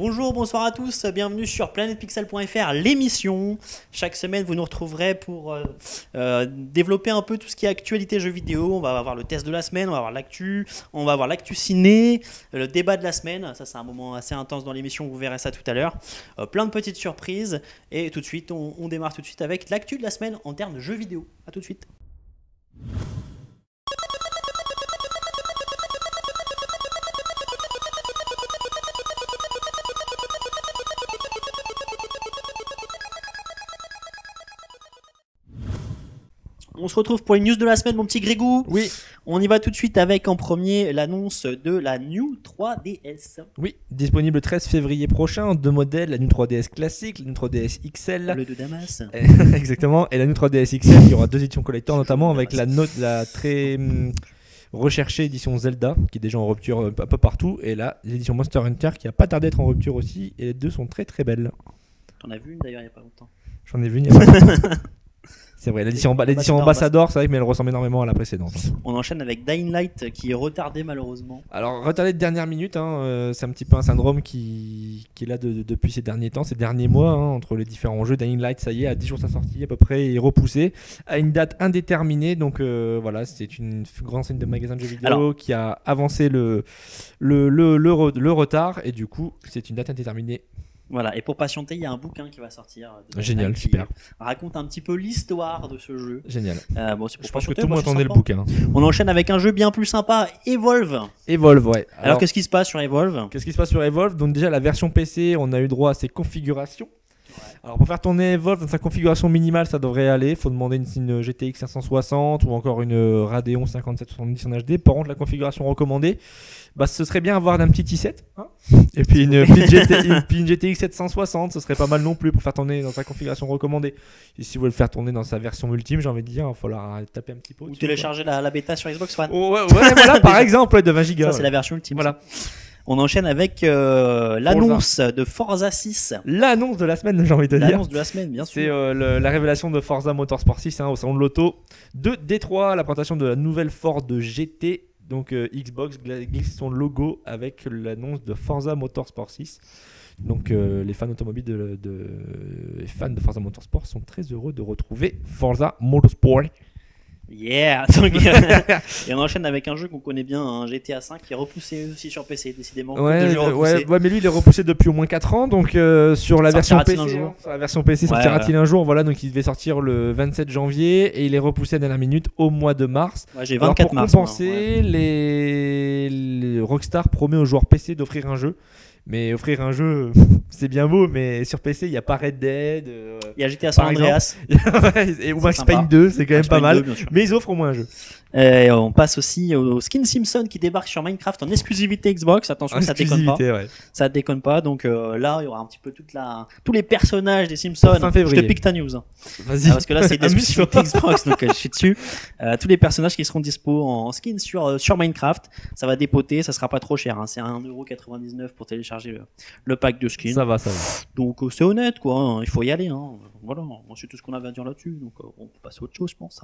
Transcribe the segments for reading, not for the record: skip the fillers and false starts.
Bonjour, bonsoir à tous, bienvenue sur planetpixel.fr, l'émission. Chaque semaine, vous nous retrouverez pour développer un peu tout ce qui est actualité jeux vidéo. On va avoir le test de la semaine, on va avoir l'actu, on va avoir l'actu ciné, le débat de la semaine. Ça, c'est un moment assez intense dans l'émission, vous verrez ça tout à l'heure. Plein de petites surprises. Et tout de suite, on démarre tout de suite avec l'actu de la semaine en termes de jeux vidéo. A tout de suite. On se retrouve pour les news de la semaine, mon petit Grégou. Oui. On y va tout de suite avec en premier l'annonce de la New 3DS. Oui, disponible le 13 février prochain, deux modèles, la New 3DS classique, la New 3DS XL. Le de Damas. Exactement, et la New 3DS XL, il y aura deux éditions collector, notamment avec la très recherchée édition Zelda, qui est déjà en rupture un peu partout, et là, l'édition Monster Hunter, qui a pas tardé à être en rupture aussi, et les deux sont très très belles. T'en as vu une d'ailleurs il n'y a pas longtemps. J'en ai vu une il y a pas longtemps. C'est vrai, l'édition Ambassador, c'est vrai, mais elle ressemble énormément à la précédente. On enchaîne avec Dying Light qui est retardé malheureusement. Alors, retardé de dernière minute, c'est un petit peu un syndrome qui est là depuis ces derniers temps, ces derniers mois, entre les différents jeux. Dying Light, ça y est, à 10 jours de sa sortie à peu près, est repoussé à une date indéterminée. Donc voilà, c'est une grande enseigne de magasins de jeux vidéo qui a avancé le retard, et du coup, c'est une date indéterminée. Voilà, et pour patienter, il y a un bouquin qui va sortir. Génial, super. Raconte un petit peu l'histoire de ce jeu. Génial. Bon, c'est pour Je pense que patienter, tout le monde attendait le bouquin. On enchaîne avec un jeu bien plus sympa, Evolve. Evolve, ouais. Alors qu'est-ce qui se passe sur Evolve ? Qu'est-ce qui se passe sur Evolve ? Donc déjà, la version PC, on a eu droit à ses configurations. Alors pour faire tourner Evolve dans sa configuration minimale, ça devrait aller. Il faut demander une GTX 560 ou encore une Radeon 5770 en HD. Par contre, la configuration recommandée, ce serait bien avoir un petit i7 et puis une GTX 760, ce serait pas mal non plus pour faire tourner dans sa configuration recommandée. Et si vous voulez le faire tourner dans sa version ultime, j'ai envie de dire, il va falloir taper un petit peu. Ou télécharger la bêta sur Xbox One. Ouais, voilà, par exemple, de 20 Go. Ça, c'est la version ultime. Voilà. On enchaîne avec l'annonce de Forza 6. L'annonce de la semaine, j'ai envie de dire. L'annonce de la semaine, bien sûr. C'est la révélation de Forza Motorsport 6 au salon de l'auto de Détroit, la présentation de la nouvelle Ford GT. Donc Xbox glisse son logo avec l'annonce de Forza Motorsport 6. Donc les fans automobiles les fans de Forza Motorsport sont très heureux de retrouver Forza Motorsport. Yeah. Et on enchaîne avec un jeu qu'on connaît bien, un GTA 5 qui est repoussé aussi sur PC, décidément. Ouais, mais lui il est repoussé depuis au moins 4 ans, donc sur la version PC. Sur la version PC sortira-t-il un jour, voilà, donc il devait sortir le 27 janvier et il est repoussé à la dernière minute au mois de mars. Ouais, j'ai 24 mars. Pour compenser, les Rockstar promet aux joueurs PC d'offrir un jeu. Mais offrir un jeu, c'est bien beau, mais sur PC, il n'y a pas Red Dead. Il y a GTA San Andreas. Ou Max Payne 2, c'est quand même pas mal. Mais ils offrent au moins un jeu. On passe aussi au Skin Simpson qui débarque sur Minecraft en exclusivité Xbox. Attention, ça déconne pas. Ouais. Ça déconne pas. Donc là, il y aura un petit peu tous les personnages des Simpsons. Je te pique ta news. Vas-y. Parce que là, c'est une exclusivité Xbox, donc je suis dessus. Tous les personnages qui seront dispo en skin sur Minecraft. Ça va dépoter, ça sera pas trop cher. C'est 1,99€ pour télécharger le pack de skins. Ça va. Donc c'est honnête, quoi. Il faut y aller. Voilà, c'est tout ce qu'on avait à dire là-dessus. Donc on peut passer à autre chose, je pense.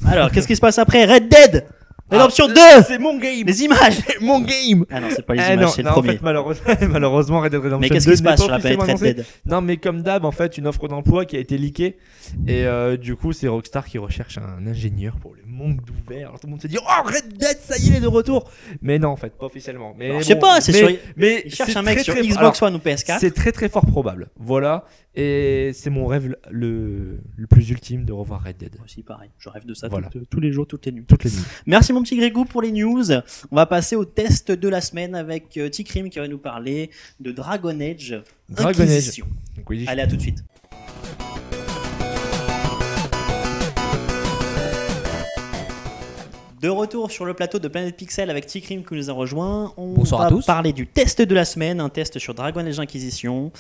Alors, qu'est-ce qui se passe après Red Dead Redemption 2. C'est mon game. Les images. Mon game. Ah non, c'est pas les images, c'est le premier. En fait, malheureusement, Red Dead Redemption 2. Mais qu'est-ce qui se passe sur la planète Red Dead ? Non, mais comme d'hab, en fait, une offre d'emploi qui a été leakée. Et du coup, c'est Rockstar qui recherche un ingénieur pour le monde ouvert. Alors tout le monde se dit, oh, Red Dead, ça y est, il est de retour. Mais non, en fait, pas officiellement. Mais je sais pas, c'est sûr. Mais il cherche un mec sur Xbox One ou PS4. C'est très très fort probable. Voilà. Et c'est mon rêve le plus ultime de revoir Red Dead. Moi aussi, pareil. Je rêve de ça voilà. tous les jours, toutes les nuits. Merci mon petit Grégou pour les news. On va passer au test de la semaine avec T-Cream qui va nous parler de Dragon Age Inquisition. Oui. Allez, à tout de suite. De retour sur le plateau de Planète Pixel avec T-Cream qui nous a rejoint. Bonsoir à tous. Parler du test de la semaine, un test sur Dragon Age Inquisition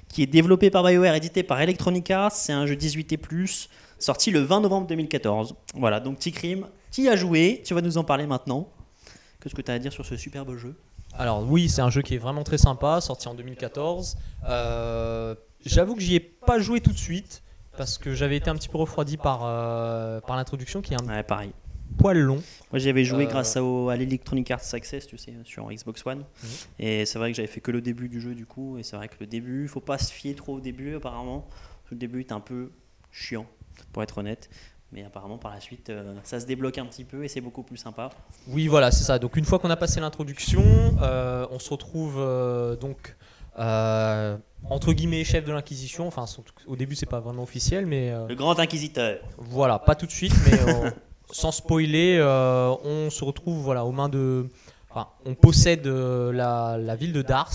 qui est développé par BioWare, édité par Electronic Arts. C'est un jeu 18+, sorti le 20 novembre 2014. Voilà, donc T-Cream, tu y as joué, tu vas nous en parler maintenant. Qu'est-ce que tu as à dire sur ce superbe jeu ? Alors oui, c'est un jeu qui est vraiment très sympa, sorti en 2014. J'avoue que j'y ai pas joué tout de suite parce que j'avais été un petit peu refroidi par l'introduction qui est pareil. poil long. Moi j'y avais joué grâce à l'Electronic Arts Access, tu sais, sur Xbox One. Et c'est vrai que j'avais fait que le début du jeu du coup. Et c'est vrai que le début, faut pas se fier trop au début apparemment. Le début est un peu chiant, pour être honnête. Mais apparemment par la suite, ça se débloque un petit peu et c'est beaucoup plus sympa. Oui, voilà, c'est ça. Donc une fois qu'on a passé l'introduction, on se retrouve donc entre guillemets chef de l'Inquisition. Enfin, au début c'est pas vraiment officiel, mais Le grand inquisiteur. voilà, pas tout de suite, mais sans spoiler, on se retrouve voilà aux mains de. Enfin, on possède la ville de Dars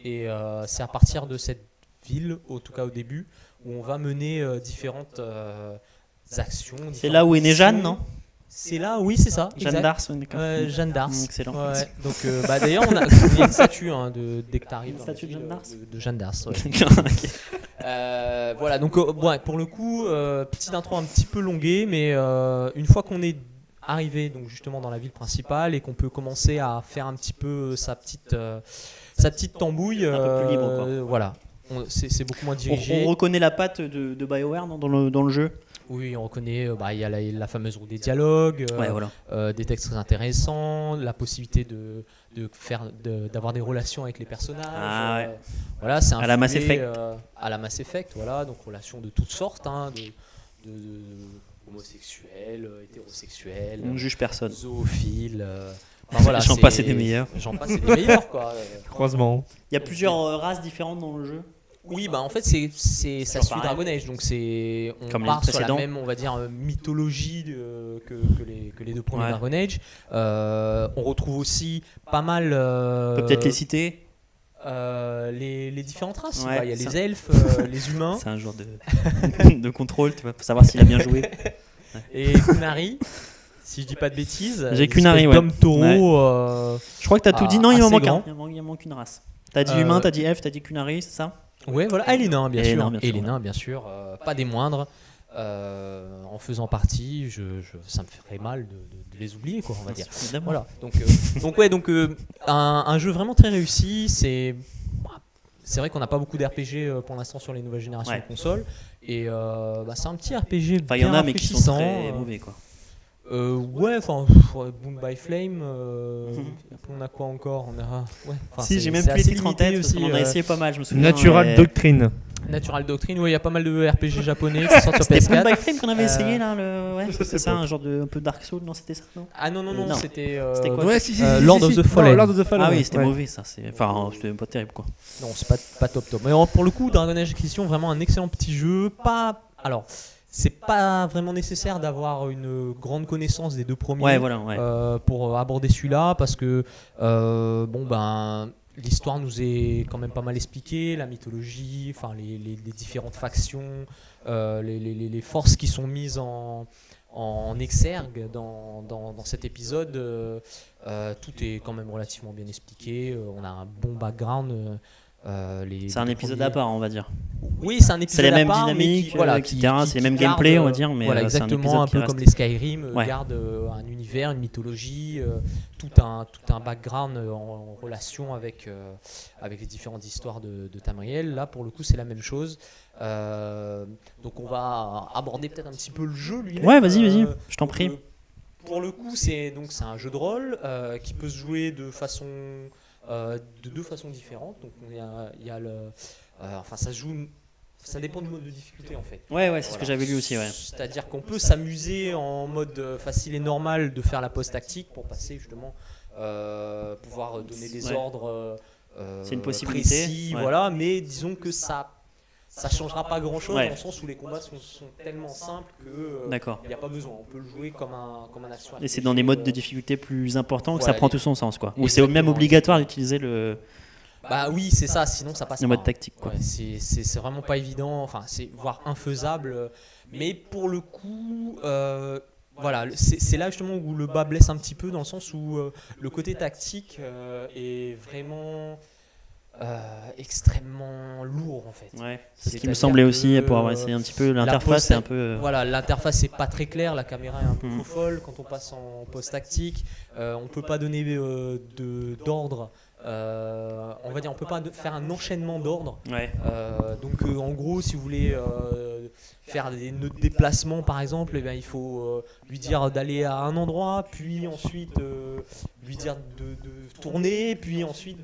et c'est à partir de cette ville, en tout cas au début, où on va mener différentes actions. C'est là où est née Jeanne, missions. non? C'est là, oui, c'est ça. Jeanne exact. d'Ars, oui, d'accord. Jeanne d'Ars. Excellent. Ouais. Donc, d'ailleurs, il y a une statue dès que tu arrives. Une statue de Jeanne d'Ars de Jeanne d'Ars. Ouais. Ok. Voilà, donc pour le coup, petite intro un petit peu longuée, mais une fois qu'on est arrivé donc justement dans la ville principale et qu'on peut commencer à faire un petit peu sa petite tambouille, Un peu plus libre, quoi. voilà, c'est beaucoup moins dirigé. On reconnaît la patte de BioWare non, dans le jeu. Oui, on reconnaît, il y a la fameuse roue des dialogues, Ouais, voilà. des textes très intéressants, la possibilité d'avoir des relations avec les personnages. Ah ouais. Voilà, c'est À la Mass influé, Effect. à la Mass Effect, voilà, donc relations de toutes sortes, hein, de homosexuels, hétérosexuels, On ne juge personne. zoophiles. Enfin, voilà, J'en passe et des meilleurs. J'en passe et des meilleurs, quoi. Croisement. Il y a plusieurs races différentes dans le jeu. Oui, bah en fait ça suit pareil. Dragon Age, donc on Comme les part sur la précédents. même, on va dire, mythologie que les deux premiers Ouais. Dragon Age. On retrouve aussi pas mal. On peut peut-être les citer. Les différentes races. Ouais, Il y a ça. les elfes, les humains C'est un jour de contrôle, tu vois, pour savoir s'il a bien joué. et Kunari. Si je dis pas de bêtises, J'ai des Kunari, espèces ouais. d'hommes taureaux. Je crois que t'as tout dit. Non, il m'en assez manque grand. un. Il manque une race. T'as dit humain, t'as dit elfe, t'as dit Kunari, c'est ça? Ouais, voilà. Ah, et les nains, bien Et les sûr. nains, bien Et sûr, les ouais. nains, bien sûr. Pas des moindres. En faisant partie, ça me ferait mal de les oublier, quoi, on va dire. Évidemment. Voilà. Donc un jeu vraiment très réussi. C'est vrai qu'on n'a pas beaucoup d'RPG pour l'instant sur les nouvelles générations Ouais. de consoles. Et c'est un petit RPG Enfin, il y en bien a, mais qui sont rafraîchissant. très mauvais, quoi. Ouais, enfin, Boom by Flame. On a quoi encore? Si, j'ai même plus les titres en tête, parce qu'on en a essayé pas mal, je me souviens. Natural et- Doctrine. Natural Doctrine, oui, il y a pas mal de RPG japonais qui sortent sur C'était Boom by PS4. Flame qu'on avait essayé là, ouais, Je sais c'est ça, pas. un genre de un peu Dark Souls, non, c'était ça, non? Ah non, Non. c'était. C'était quoi? Ouais, si, Lord of the Fallen. Lord of the Fallen. Ah oui, c'était ouais. mauvais ça, enfin, c'était pas terrible quoi. Non, c'est pas top. Mais pour le coup, Dragon Age Inquisition, vraiment un excellent petit jeu. Alors, c'est pas vraiment nécessaire d'avoir une grande connaissance des deux premiers. Ouais, voilà, ouais. Pour aborder celui-là parce que l'histoire nous est quand même pas mal expliquée, la mythologie, enfin les différentes factions, les forces qui sont mises en exergue dans cet épisode, tout est quand même relativement bien expliqué, on a un bon background. C'est un épisode à part, on va dire. Oui, c'est un épisode C'est les à mêmes part, mais dynamiques, etc. C'est les mêmes garde, gameplay, on va dire, mais voilà, c'est un exactement, épisode un qui peu reste. comme les Skyrim, Ouais. garde un univers, une mythologie, tout un background en relation avec les différentes histoires de Tamriel. Là, pour le coup, c'est la même chose. Donc, on va aborder peut-être un petit peu le jeu lui-même. Ouais, vas-y, je t'en prie. Pour le coup, c'est un jeu de rôle qui peut se jouer de deux façons différentes. Donc il y a enfin ça se joue, ça dépend du mode de difficulté en fait. Ouais, c'est ce Voilà. que j'avais lu aussi, ouais. C'est-à-dire qu'on peut s'amuser en mode facile et normal de faire la pause tactique pour passer justement pouvoir donner des Ouais. ordres C'est une possibilité, précis, ouais. voilà, mais disons que ça changera pas grand-chose Ouais. dans le sens où les combats sont tellement simples que D'accord. il n'y a pas besoin, on peut le jouer comme un action Et c'est RPG, dans des modes de difficulté plus importants que ça voilà, prend et- tout son sens, quoi. Ou c'est même Exactement. obligatoire d'utiliser le Bah oui, c'est ça, sinon ça passe pas. mode tactique, quoi. Ouais, c'est vraiment pas évident, enfin c'est voire infaisable. Mais pour le coup, voilà, c'est là justement où le bas blesse un petit peu dans le sens où le côté tactique est vraiment extrêmement lourd en fait. Ouais, c'est ce qui me C'est-à-dire semblait aussi, que, pour avoir essayé un petit peu la l'interface, pause c'est un peu. Voilà, l'interface est pas très claire, la caméra est un peu Mhm. trop folle quand on passe en post tactique. On peut pas donner d'ordre. On va dire, on peut pas faire un enchaînement d'ordre. Ouais. Donc en gros, si vous voulez faire des nœuds de déplacement par exemple, eh bien, il faut lui dire d'aller à un endroit, puis ensuite lui dire de tourner, puis ensuite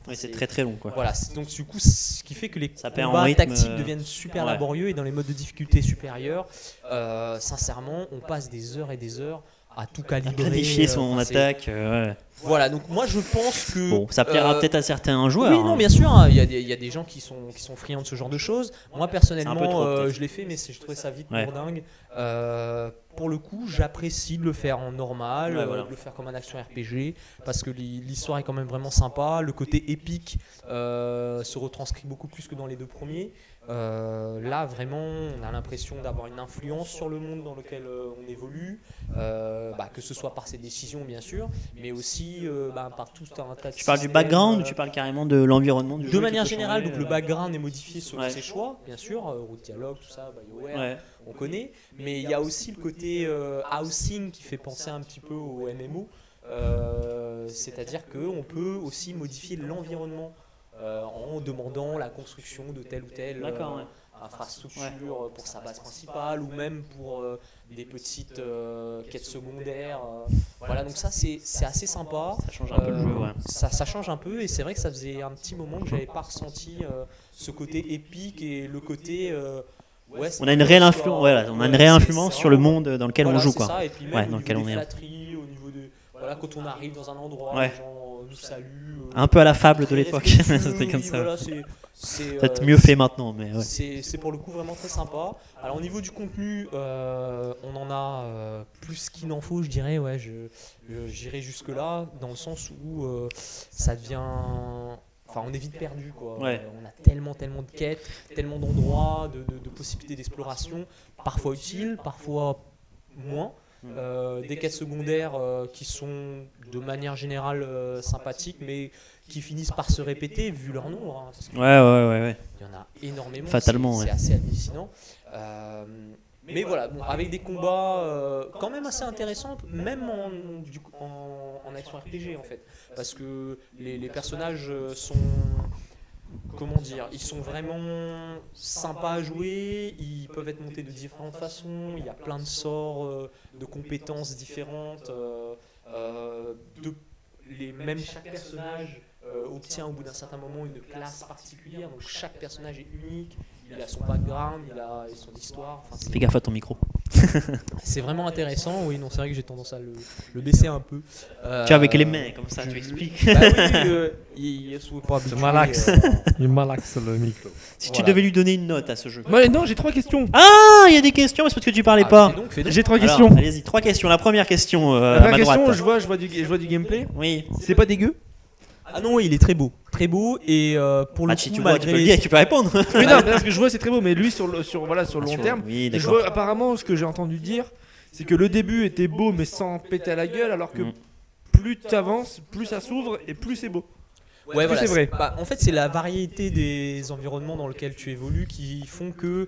Oui, c'est très très long quoi. voilà, donc du coup ce qui fait que les Ça perd en combats rythme, tactiques deviennent super ouais. laborieux, et dans les modes de difficulté supérieurs, sincèrement on passe des heures et des heures à tout calibrer, Planifier son enfin, attaque. Ouais. voilà, donc moi je pense que Bon, ça plaira peut-être à certains joueurs. oui, non, bien sûr, hein, il y a des gens qui sont friands de ce genre de choses. Moi personnellement, C'est un peu trop, peut-être. je l'ai fait, mais je trouvais ça vite Ouais. lourdingue. Pour le coup, j'apprécie de le faire en normal, Ouais, voilà. de le faire comme un action RPG, parce que l'histoire est quand même vraiment sympa. Le côté épique se retranscrit beaucoup plus que dans les deux premiers. Là, vraiment, on a l'impression d'avoir une influence sur le monde dans lequel on évolue, que ce soit par ses décisions, bien sûr, mais aussi par tout un tas de Tu parles du systèmes, background ou tu parles carrément de l'environnement du jeu de qui manière peut générale, changer, donc le background est modifié selon Ouais. ses choix, bien sûr, route dialogue, tout ça, BioWare, Ouais. on connaît, mais il y a aussi le côté housing qui fait penser un petit peu au MMO, c'est-à-dire qu'on peut aussi modifier l'environnement en demandant la construction de telle ou telle D'accord, ouais. infrastructure pour sa base principale, ou même pour des petites quêtes secondaires. Voilà, donc ça c'est assez sympa. Ça change un peu le jeu, ouais. Ça change un peu, et c'est vrai que ça faisait un petit moment que j'avais pas ressenti ce côté épique et le côté. On a une réelle influence, voilà, on a une réelle influence sur le monde dans lequel on joue, quoi. Ça, et puis même Ouais, au dans niveau lequel des on est. flatteries, au niveau de voilà, quand on arrive dans un endroit, Ouais. les gens nous saluent. Un peu à la fable de très l'époque. respectueux, C'était comme oui, ça. voilà, c'est Peut-être mieux fait maintenant, mais ouais. c'est pour le coup vraiment très sympa. Alors au niveau du contenu, on en a plus qu'il n'en faut, je dirais. Ouais, j'irai jusque là, dans le sens où ça devient. Enfin, on est vite perdu, quoi. Ouais. On a tellement de quêtes, tellement d'endroits, de possibilités d'exploration, parfois utiles, parfois moins. Des quêtes secondaires qui sont de manière générale sympathiques, mais qui finissent par se répéter vu leur nombre. Hein, parce qu'il Ouais. y en a énormément. Fatalement, c'est ouais. assez hallucinant. Mais voilà, bon, avec des combats quand même assez intéressants, même en action RPG en fait, parce que les personnages sont, comment dire, ils sont vraiment sympas à jouer, ils peuvent être montés de différentes façons, il y a plein de sorts, de compétences différentes, même chaque personnage obtient au bout d'un certain moment une classe particulière, donc chaque personnage est unique, il a son background, il a son histoire. Enfin, Fais gaffe à ton micro. c'est vraiment intéressant. Oui, non, c'est vrai que j'ai tendance à le baisser un peu. Tu avec les mains, comme ça, tu expliques. Bah oui, il est souvent pas habitué. malaxe. Il malaxe le micro. Si Voilà. tu devais lui donner une note à ce jeu. Ouais, non, j'ai 3 questions. Ah, il y a des questions, c'est parce que tu parlais pas. Fais donc. J'ai 3 Alors, questions. allez-y, 3 questions. La première question, La à ma première question, droite. je vois du gameplay. Oui. C'est pas dégueu. Ah non, il est très beau. Très beau, et pour le Ah, coup, si tu vois, tu malgré peux le dire, tu peux répondre. Oui, non, parce que je vois c'est très beau, mais lui sur le long terme. Oui, Je d'accord. vois apparemment ce que j'ai entendu dire, c'est que le début était beau mais sans péter à la gueule, alors que Mm. plus tu avances, plus ça s'ouvre et plus c'est beau. Ouais, Est-ce que voilà, c'est vrai en fait, c'est la variété des environnements dans lesquels tu évolues qui font que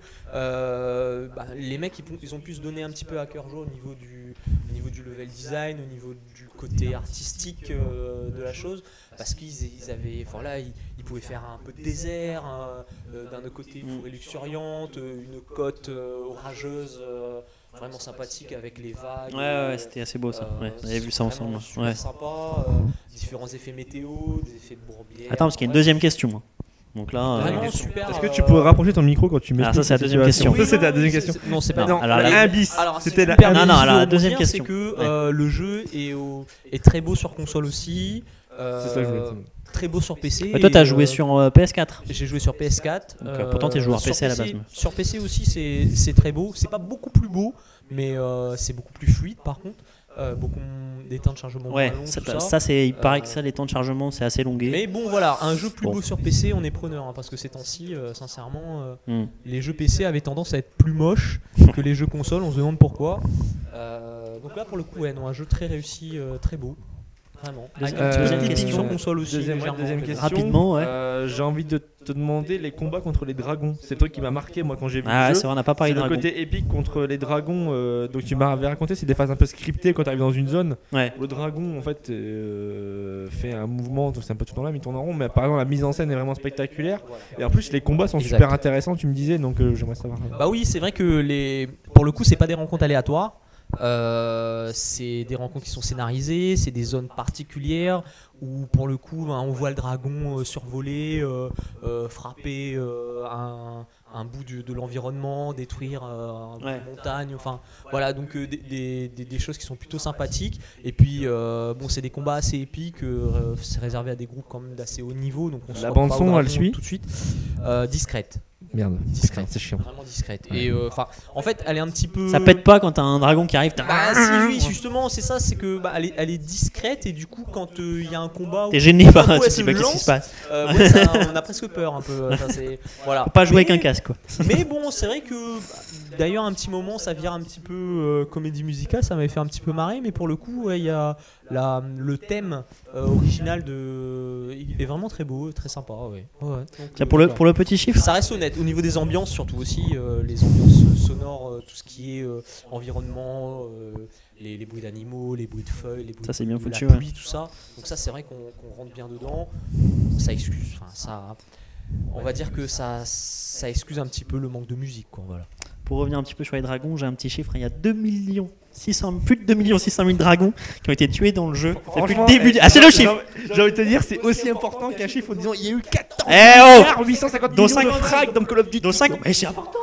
les mecs ils ont pu se donner un petit peu à cœur joie au niveau du level design, au niveau du côté artistique de la chose, parce qu'ils avaient, voilà, ils pouvaient faire un peu de désert, d'un autre côté une forêt luxuriante, une côte orageuse. Vraiment sympathique avec les vagues. Ouais, c'était assez beau ça. Ouais, on avait vu ça ensemble. Super Ouais. sympa, différents effets météo, des effets de bourbière. Attends, parce qu'il y a une deuxième question. hein. Donc là, Vraiment super. Est-ce que tu pourrais rapprocher ton micro quand tu m'expliques ça, c'est la cette deuxième situation question. Ça, c'était la deuxième question. Non, c'est pas. Non, alors, la là- 1 bis. Alors, C'était la si tu me permets Non, non, de alors, la rebondir, deuxième c'est question. que le jeu est très beau sur console aussi. C'est ça que je voulais dire. Très beau sur PC. toi, t'as et, joué sur PS4. J'ai joué sur PS4. Donc, pourtant, t'es joueur sur PC à la base. Sur PC aussi, c'est très beau. C'est pas beaucoup plus beau, mais c'est beaucoup plus fluide par contre. Beaucoup des temps de chargement Ouais, moins longs, ça, tout ça, c'est, il paraît que ça, les temps de chargement, c'est assez longué. Mais bon, voilà, un jeu plus Bon. beau sur PC, on est preneur, hein, parce que ces temps-ci, sincèrement, Hmm. les jeux PC avaient tendance à être plus moches que les jeux console, on se demande pourquoi. Donc là, pour le coup, ouais, non, un jeu très réussi, très beau. Vraiment. Deuxième- Avec une deuxième petite question. sur console aussi. Deuxième légèrement. question. Rapidement, ouais. J'ai envie de te demander les combats contre les dragons. C'est le truc qui m'a marqué moi quand j'ai vu Ah, le c'est jeu. vrai, on n'a pas parlé C'est de le dragon. côté épique contre les dragons. Donc tu m'avais raconté, c'est des phases un peu scriptées quand tu arrives dans une zone. Ouais. Le dragon en fait fait un mouvement, donc c'est un peu tout le temps là, mais il tourne en rond. Mais par exemple la mise en scène est vraiment spectaculaire. Et en plus les combats sont Exact. super intéressants. Tu me disais, donc j'aimerais savoir. Bah oui, c'est vrai que pour le coup, c'est pas des rencontres aléatoires. C'est des rencontres qui sont scénarisées, c'est des zones particulières où pour le coup on voit le dragon survoler, frapper un bout de l'environnement, détruire un bout de montagne, enfin voilà, donc des choses qui sont plutôt sympathiques. Et puis bon, c'est des combats assez épiques, c'est réservé à des groupes quand même d'assez haut niveau, donc on se La frotte bande pas au son, dragon elle suit tout de suite. Discrète. Merde, Discrète. c'est chiant. Vraiment discrète. Et enfin, en fait, elle est un petit peu. Ça pète pas quand t'as un dragon qui arrive. Bah si, oui, justement, c'est ça, c'est que elle est discrète et du coup, quand il y a un combat, T'es gêné par Ouais, tu elle sais se pas qu'est-ce qui lance. se passe. ouais, ça, on a presque peur un peu. Enfin, voilà. Faut pas jouer Mais- avec un casque quoi. Mais bon, c'est vrai que d'ailleurs, un petit moment, ça vire un petit peu comédie musicale, ça m'avait fait un petit peu marrer, mais pour le coup, ouais, il y a le thème original il est vraiment très beau, très sympa. Ouais. Ouais. Donc, Tiens, pour le petit chiffre. ça reste honnête au niveau des ambiances, surtout aussi les ambiances sonores, tout ce qui est environnement, les bruits d'animaux, les bruits de feuilles, les bruits Ça, c'est bien de foutu, la ouais. pluie, tout ça. Donc ça, c'est vrai qu'on rentre bien dedans. Ça excuse, enfin ça, on va dire que ça excuse un petit peu le manque de musique, quoi. Voilà. Pour revenir un petit peu sur les dragons, j'ai un petit chiffre. Il y a plus de 2 600 000 dragons qui ont été tués dans le jeu depuis le début. Ah, c'est le chiffre. J'ai envie de te dire, c'est aussi important qu'un chiffre en disant il y a eu 14 Eh 850 Dont millions de 50 frags dans Call of Duty. Dont 5... Mais c'est important.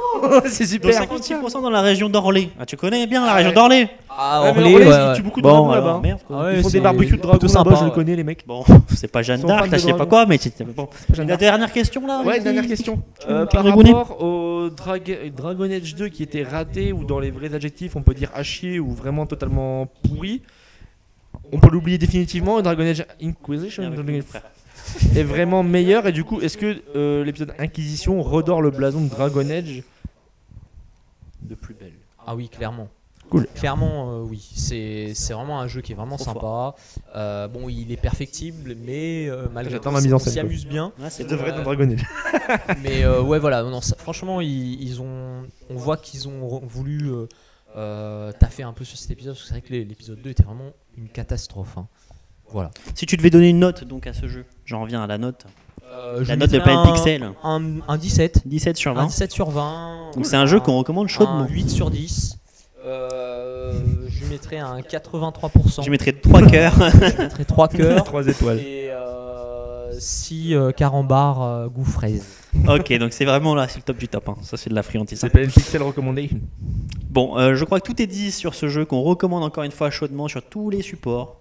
C'est Dont super. 56% dans la région d'Orlé. Ah, tu connais bien la région d'Orlé. Ah, Ouais, mais Orlé, Orlé, ouais, ils ouais. tuent beaucoup de Bon, dragons alors, là-bas. merde. Ah ouais, Ils font c'est des barbecues de dragons plutôt là-bas, sympa, je le ouais. connais les mecs. Bon, c'est pas Jeanne Ils sont fans d'Arc, de je sais pas dragons. quoi, mais c'était bon. Jeanne La d'Arc. dernière question là. Ouais, vas-y. dernière question. me Par répondre rapport au Dragon Age 2 qui était raté, ou dans les vrais adjectifs, on peut dire à chier ou vraiment totalement pourri, on peut l'oublier définitivement. Dragon Age Inquisition Avec Dragon mon Age frère. est vraiment meilleur. Et du coup, est-ce que l'épisode Inquisition redore le blason de Dragon Age de plus belle? Ah oui, clairement. Cool. Clairement, oui. C'est vraiment un jeu qui est vraiment Trop sympa. Bon, il est perfectible, mais malgré J'attends tout, la mise en on scène, s'y quoi. amuse bien. Ouais, c'est Ça devrait être dans Dragon Age. Mais ouais, voilà. Non, franchement, on voit qu'ils ont voulu taffer un peu sur cet épisode. Parce que c'est vrai que l'épisode 2 était vraiment une catastrophe. Hein. Voilà. Si tu devais donner une note donc à ce jeu, j'en reviens à la note. Je La note de mettrais Planet Pixel. un 17. 17 sur Un 20. 17 sur 20. Donc c'est un jeu qu'on recommande Un chaudement. 8 sur 10. Je lui mettrais un 83%. Je mettrais 3 cœurs. Je mettrais 3 cœurs. 3 étoiles. Et 6 carambars goût fraise. Ok, donc c'est vraiment là, c'est le top du top. Hein. Ça, c'est de la friandise. C'est Planet Pixel Recommendation. Bon, je crois que tout est dit sur ce jeu qu'on recommande encore une fois chaudement sur tous les supports.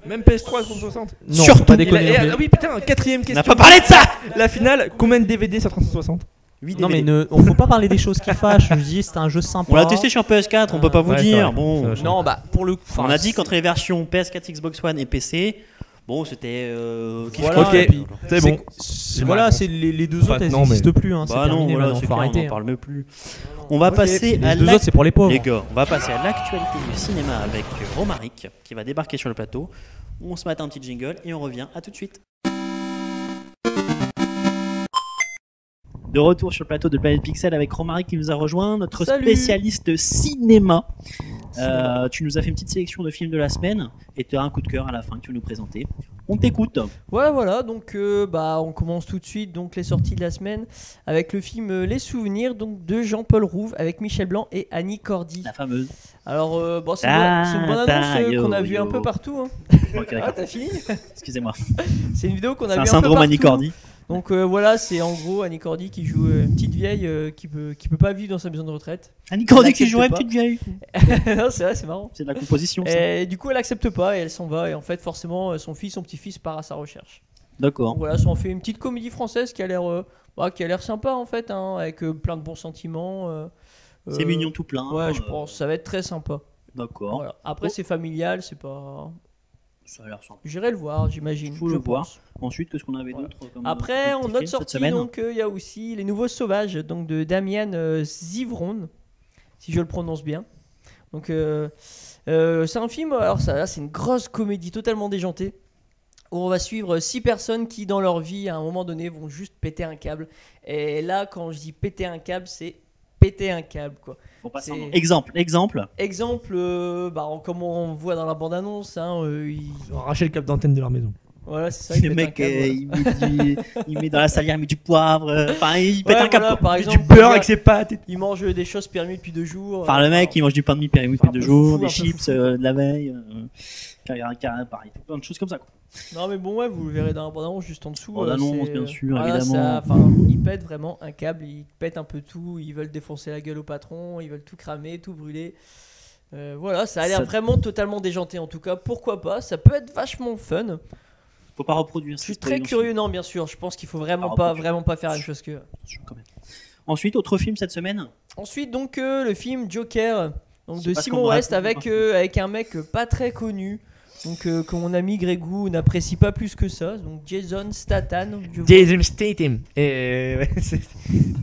Même PS3 360. Non, Surtout, faut pas déconner. Et non plus. ah oui, putain, quatrième On question. n'a pas parlé de ça. La finale, combien de DVD sur 360? 8 Non mais DVD. on faut pas parler des choses qui fâchent. Je dis c'est un jeu sympa. On l'a testé sur PS4, on peut pas vous Ouais, c'est dire. vrai. Bon, Ça, Non bah pour le coup. on a dit qu'entre les versions PS4, Xbox One et PC, bon, c'était kiff Voilà, Ok, et puis, c'est bon. Voilà, c'est les deux autres, elles non, mais- n'existent plus. Hein, Bah c'est non, terminé, voilà, maintenant, c'est faut clair, on arrêter. n'en parle même plus. On va passer à Les deux autres c'est pour les pauvres. les gars, on va passer à l'actualité du cinéma avec Romaric qui va débarquer sur le plateau. On se met un petit jingle et on revient. À tout de suite. De retour sur le plateau de Planète Pixel avec Romaric qui nous a rejoint, notre Salut. spécialiste cinéma. Tu nous as fait une petite sélection de films de la semaine et tu as un coup de cœur à la fin que tu veux nous présenter. On t'écoute. Voilà, donc on commence tout de suite donc les sorties de la semaine avec le film Les Souvenirs donc de Jean-Paul Rouve avec Michel Blanc et Annie Cordy. La fameuse. Alors c'est une bonne annonce qu'on a vu un peu partout. Hein. Ok, Ah, d'accord. t'as fini. Excusez-moi. C'est une vidéo qu'on a C'est vu un un peu syndrome partout. Annie Cordy. Donc voilà, c'est en gros Annie Cordy qui joue une petite vieille qui peut pas vivre dans sa maison de retraite. Annie Cordy Elle qui jouait accepte petite vieille. Non, c'est vrai, c'est marrant. C'est de la composition. Ça. Et du coup, elle accepte pas et elle s'en va et en fait forcément son petit-fils part à sa recherche. D'accord. Donc voilà, ça en fait une petite comédie française qui a l'air sympa en fait, hein, avec plein de bons sentiments. C'est mignon tout plein. Ouais, je pense, ça va être très sympa. D'accord. Voilà. Après, Oh. c'est familial, c'est pas. Ça a l'air sympa. J'irai le voir, j'imagine. Faut je le voir. pense. Ensuite, qu'est-ce qu'on avait Voilà. d'autre comme Après, comme en petit autre film cette sortie, semaine donc il y a aussi Les Nouveaux Sauvages, donc de Damian Zivron, si je le prononce bien. Donc c'est un film, alors ça, là, c'est une grosse comédie totalement déjantée, où on va suivre 6 personnes qui dans leur vie à un moment donné vont juste péter un câble. Et là quand je dis péter un câble, c'est péter un câble quoi. Faut pas C'est- s'en- Exemple. Exemple, comme on voit dans la bande-annonce, Ils ont arraché le câble d'antenne de leur maison. voilà c'est ça. il Le pète un mec, câble. il met dans la salière, il met du poivre. Enfin, il pète Ouais, un câble. voilà, quoi. par Du exemple, beurre avec ses pâtes. il mange des choses périmées depuis 2 jours. Enfin, le mec, il mange du pain de mie périmé un depuis 2 peu jours, fou, des un peu chips fou. de la veille. Pareil, plein de choses comme ça. Quoi. Non mais bon ouais, vous le verrez dans la bande-annonce juste en dessous. Bande-annonce, c'est- bien sûr, voilà, évidemment. ils pètent vraiment un câble, ils pètent un peu tout, ils veulent défoncer la gueule au patron, ils veulent tout cramer, tout brûler. Voilà, ça a l'air Ça- vraiment totalement déjanté en tout cas. Pourquoi pas, ça peut être vachement fun. Faut pas reproduire. Je suis très curieux, non bien sûr. Je pense qu'il faut vraiment Ah, pas faire une chose que. Attention, quand même. Ensuite, autre film cette semaine. Ensuite donc le film Joker, donc C'est de pas ce Simon qu'on me West raconte, avec un mec pas très connu. Donc que mon ami Grégou n'apprécie pas plus que ça. Donc Jason Statham. Jason Statham. Et ouais,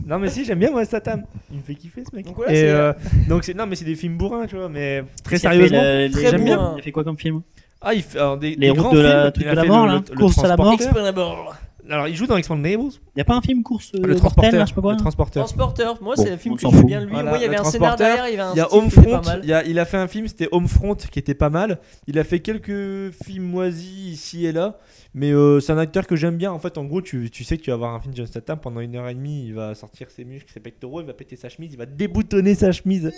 non mais si j'aime bien moi Statham. Il me fait kiffer ce mec. Donc voilà, Et, c'est- donc c'est non mais c'est des films bourrins tu vois mais très Il a fait sérieusement. Très j'aime bien. bien. Il a fait quoi comme film Ah il fait alors, Les des routes grands de la- films. truc Il de a la fait mort, le- là. le Course à la mort. Transporteur. Expendables. Alors il joue dans Expendables. Y a pas un film course Le mortelle, transporteur. là, je sais pas quoi. Le transporteur. Transporteur, moi Bon, c'est le film on que s'en j'aime fout. bien lui. Voilà, Moi il y avait le un scénar transporteur. derrière, il y avait un Il y a style qui était pas Homefront, mal. il a fait un film, c'était Homefront qui était pas mal. Il a fait quelques films moisis ici et là, mais c'est un acteur que j'aime bien. En fait, en gros, tu sais que tu vas avoir un film de John Statham pendant 1h30. Il va sortir ses muscles, ses pectoraux, il va péter sa chemise, il va déboutonner sa chemise.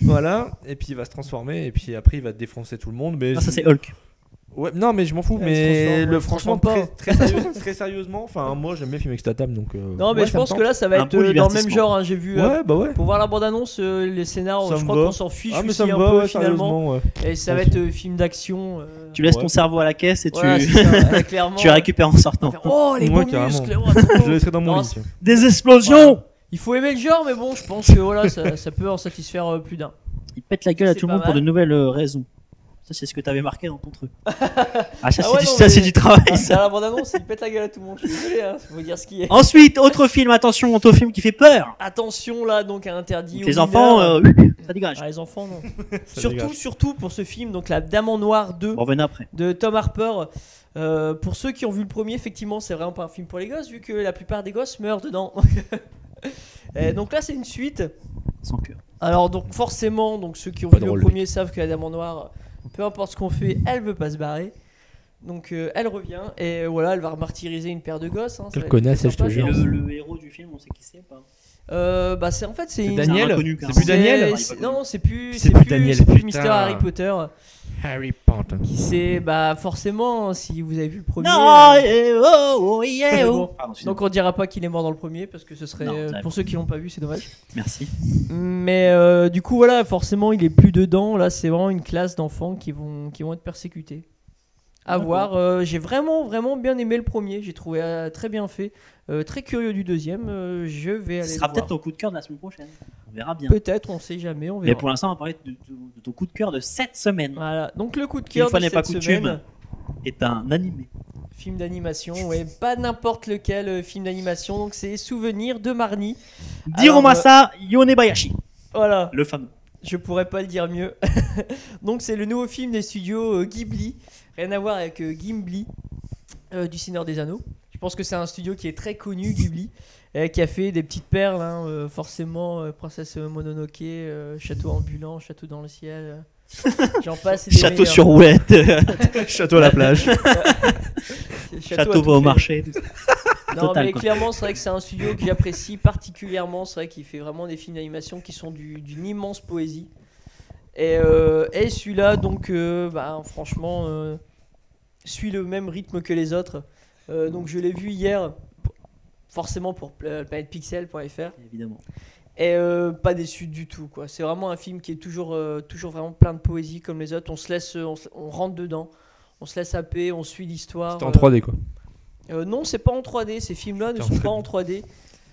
Voilà, et puis il va se transformer, et puis après il va défoncer tout le monde. Mais Ah, ça c'est Hulk. Ouais, non, mais je m'en fous. Ouais, il se Mais transforme, le il se franchement, transforme très sérieusement, enfin, moi j'aime bien les films avec Statham, donc. Non mais ouais, je ça me pense que tente. là ça va Un être beau dans le même divertissement. genre. J'ai vu Ouais, bah ouais. pour voir la bande-annonce, les scénars, Ça je me crois va. qu'on s'en fiche Ah, mais aussi ça me un va, peu ouais, finalement. sérieusement, ouais. Et ça va être film d'action. Tu laisses Ouais. ton cerveau à la caisse et Voilà, tu c'est ça, ouais, clairement. tu récupères en sortant. Oh les Ouais, beaux carrément. muscles. Oh, trop Je beau. le laisserai dans mon Non, lit. tiens. Des explosions. Il faut aimer le genre, mais bon, je pense que voilà, ça peut en satisfaire plus d'un. Il pète la gueule à C'est tout le pas monde pour mal. de nouvelles raisons. Ça c'est ce que t'avais marqué dans ton truc. Ah ça Ah ouais, non, c'est mais- du travail Ah, ça. dans la bande-annonce, il pète la gueule à tout le monde. Je suis désolé, faut dire ce qui est. Ensuite, autre film, attention, autre film qui fait peur. Attention là, donc à interdit. Donc, aux les mineurs. enfants, ça dégage. Ah, les enfants non. Ça dégage. surtout pour ce film, donc La Dame en Noir 2 Bon, venez après. de Tom Harper. Pour ceux qui ont vu le premier, effectivement, c'est vraiment pas un film pour les gosses, vu que la plupart des gosses meurent dedans. Donc là, c'est une suite. Sans cœur. Alors donc forcément, donc ceux qui ont Pas vu drôle, le premier savent que la Dame en Noir, peu importe ce qu'on fait, elle veut pas se barrer. Donc elle revient et voilà, elle va martyriser une paire de gosses. Hein, ça Quelle va être connasse, sympa, je te Et jure. le héros du film, on sait qui c'est pas. Bah c'est en fait c'est C'est une- Daniel. C'est un inconnu, C'est carrément. plus Daniel. Non, c'est plus C'est plus Daniel, c'est plus putain. Mister Harry Potter. Harry Potter. Qui c'est bah forcément si vous avez vu le premier. Non, oh, yeah, Bon. oh. Pardon, excusez-moi. Donc on dira pas qu'il est mort dans le premier parce que ce serait Non, ça va pour pas. ceux qui l'ont pas vu, c'est dommage. Merci. Mais du coup voilà, forcément il est plus dedans. Là c'est vraiment une classe d'enfants qui vont être persécutés. À D'accord. voir. J'ai vraiment bien aimé le premier. J'ai trouvé très bien fait. Très curieux du deuxième. Je vais aller Ce le sera voir. peut-être ton coup de cœur de la semaine prochaine. On verra bien. Peut-être, on sait jamais, on Mais verra. pour l'instant, on va parler de ton coup de cœur de cette semaine. Voilà. Donc le coup de Une cœur fois de n'est pas cette coutume. semaine, Est un animé. film d'animation. Ouais, pas n'importe lequel film d'animation. Donc c'est Souvenirs de Marnie. Diromasa Yonebayashi. Voilà. Le fameux. Je pourrais pas le dire mieux. Donc c'est le nouveau film des studios Ghibli. Rien à voir avec Gimli du Seigneur des Anneaux. Je pense que c'est un studio qui est très connu, Ghibli, qui a fait des petites perles, hein, forcément Princesse Mononoke, Château ambulant, Château dans le ciel. J'en passe. et des Château meilleurs. sur roulette. Château à la plage. Château à va tout au faire. marché. tout ça. Non, Total, mais quoi. clairement, c'est vrai que c'est un studio que j'apprécie particulièrement. C'est vrai qu'il fait vraiment des films d'animation qui sont d'une immense poésie. Et celui-là, donc, franchement, suit le même rythme que les autres. Donc, je l'ai vu hier, forcément pour planetpixel.fr. Évidemment. Et pas déçu du tout, quoi. C'est vraiment un film qui est toujours vraiment plein de poésie comme les autres. On rentre dedans, on se laisse happer, on suit l'histoire. C'était en 3D quoi. Non, c'est pas en 3D. Ces films-là ne Putain. sont pas en 3D.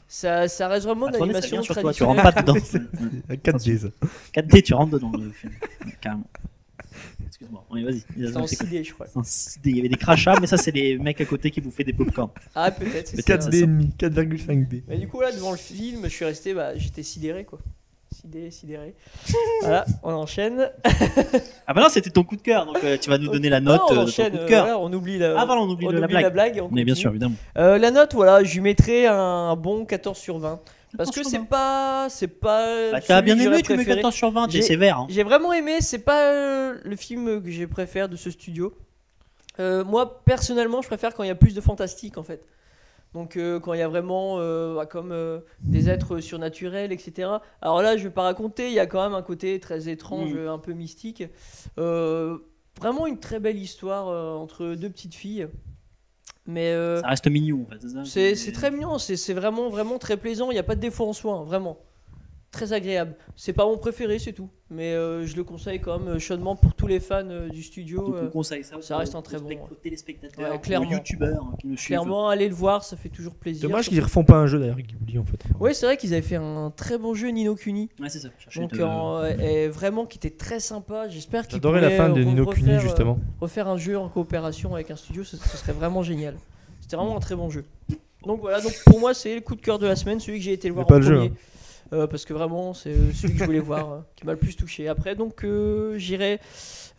Ça reste vraiment de Attendez, ça l'animation vient sur toi, tu traditionnelle. rentres pas dedans. 4D ça. 4D, tu rentres dedans le film. Carrément. Excuse-moi. Oui, vas-y. C'était en 6D, je crois. Il y avait des crachats, mais ça, c'est les mecs à côté qui bouffaient des popcorn. Ah, peut-être. c'est Peut-être ça. 4D et demi, 4,5D. Mais du coup, là, devant le film, je suis resté. J'étais sidéré, quoi. sidéré. Voilà, on enchaîne. Ah bah non, c'était ton coup de cœur, donc tu vas nous donner la note Non, on de ton enchaîne. coup de cœur. Voilà, on oublie la, Ah pardon, on oublie la blague. on Mais bien continue. sûr, évidemment. La note, voilà, je lui mettrais un bon 14 sur 20. Parce 14 que sur c'est pas. Bah, t'as bien aimé, tu mets préféré. 14 sur 20, t'es J'ai- sévère. Hein. J'ai vraiment aimé, c'est pas le film que j'ai préféré de ce studio. Moi, personnellement, je préfère quand il y a plus de fantastique en fait. Donc, quand il y a vraiment comme des êtres surnaturels, etc. Alors là, je vais pas raconter, il y a quand même un côté très étrange, un peu mystique. Vraiment une très belle histoire entre deux petites filles. Mais Ça reste mignon en fait, c'est ça. c'est très mignon, c'est vraiment, vraiment très plaisant. Il n'y a pas de défaut en soi, hein, vraiment. Très agréable. C'est pas mon préféré, c'est tout. Mais je le conseille quand même chaudement pour tous les fans du studio. Donc on conseille ça, ça reste un très bon, aux téléspectateurs, Ouais, clairement. aux youtubeurs qui nous suivent. Clairement, allez le voir, ça fait toujours plaisir. Dommage qu'ils refont pas un jeu d'ailleurs, Ghibli en fait. Oui, c'est vrai qu'ils avaient fait un très bon jeu, Ni no Kuni. Ouais, c'est ça. Cherchez Donc, de- et vraiment qui était très sympa. J'espère qu'ils J'adorais la pourraient fin de Ni no Kuni refaire, justement. refaire un jeu en coopération avec un studio, ce serait vraiment génial. C'était vraiment un très bon jeu. Donc voilà, donc pour moi c'est le coup de cœur de la semaine, celui que j'ai été le voir pas en le jeu, premier. Parce que vraiment c'est celui que je voulais voir, qui m'a le plus touché. Après donc j'irai,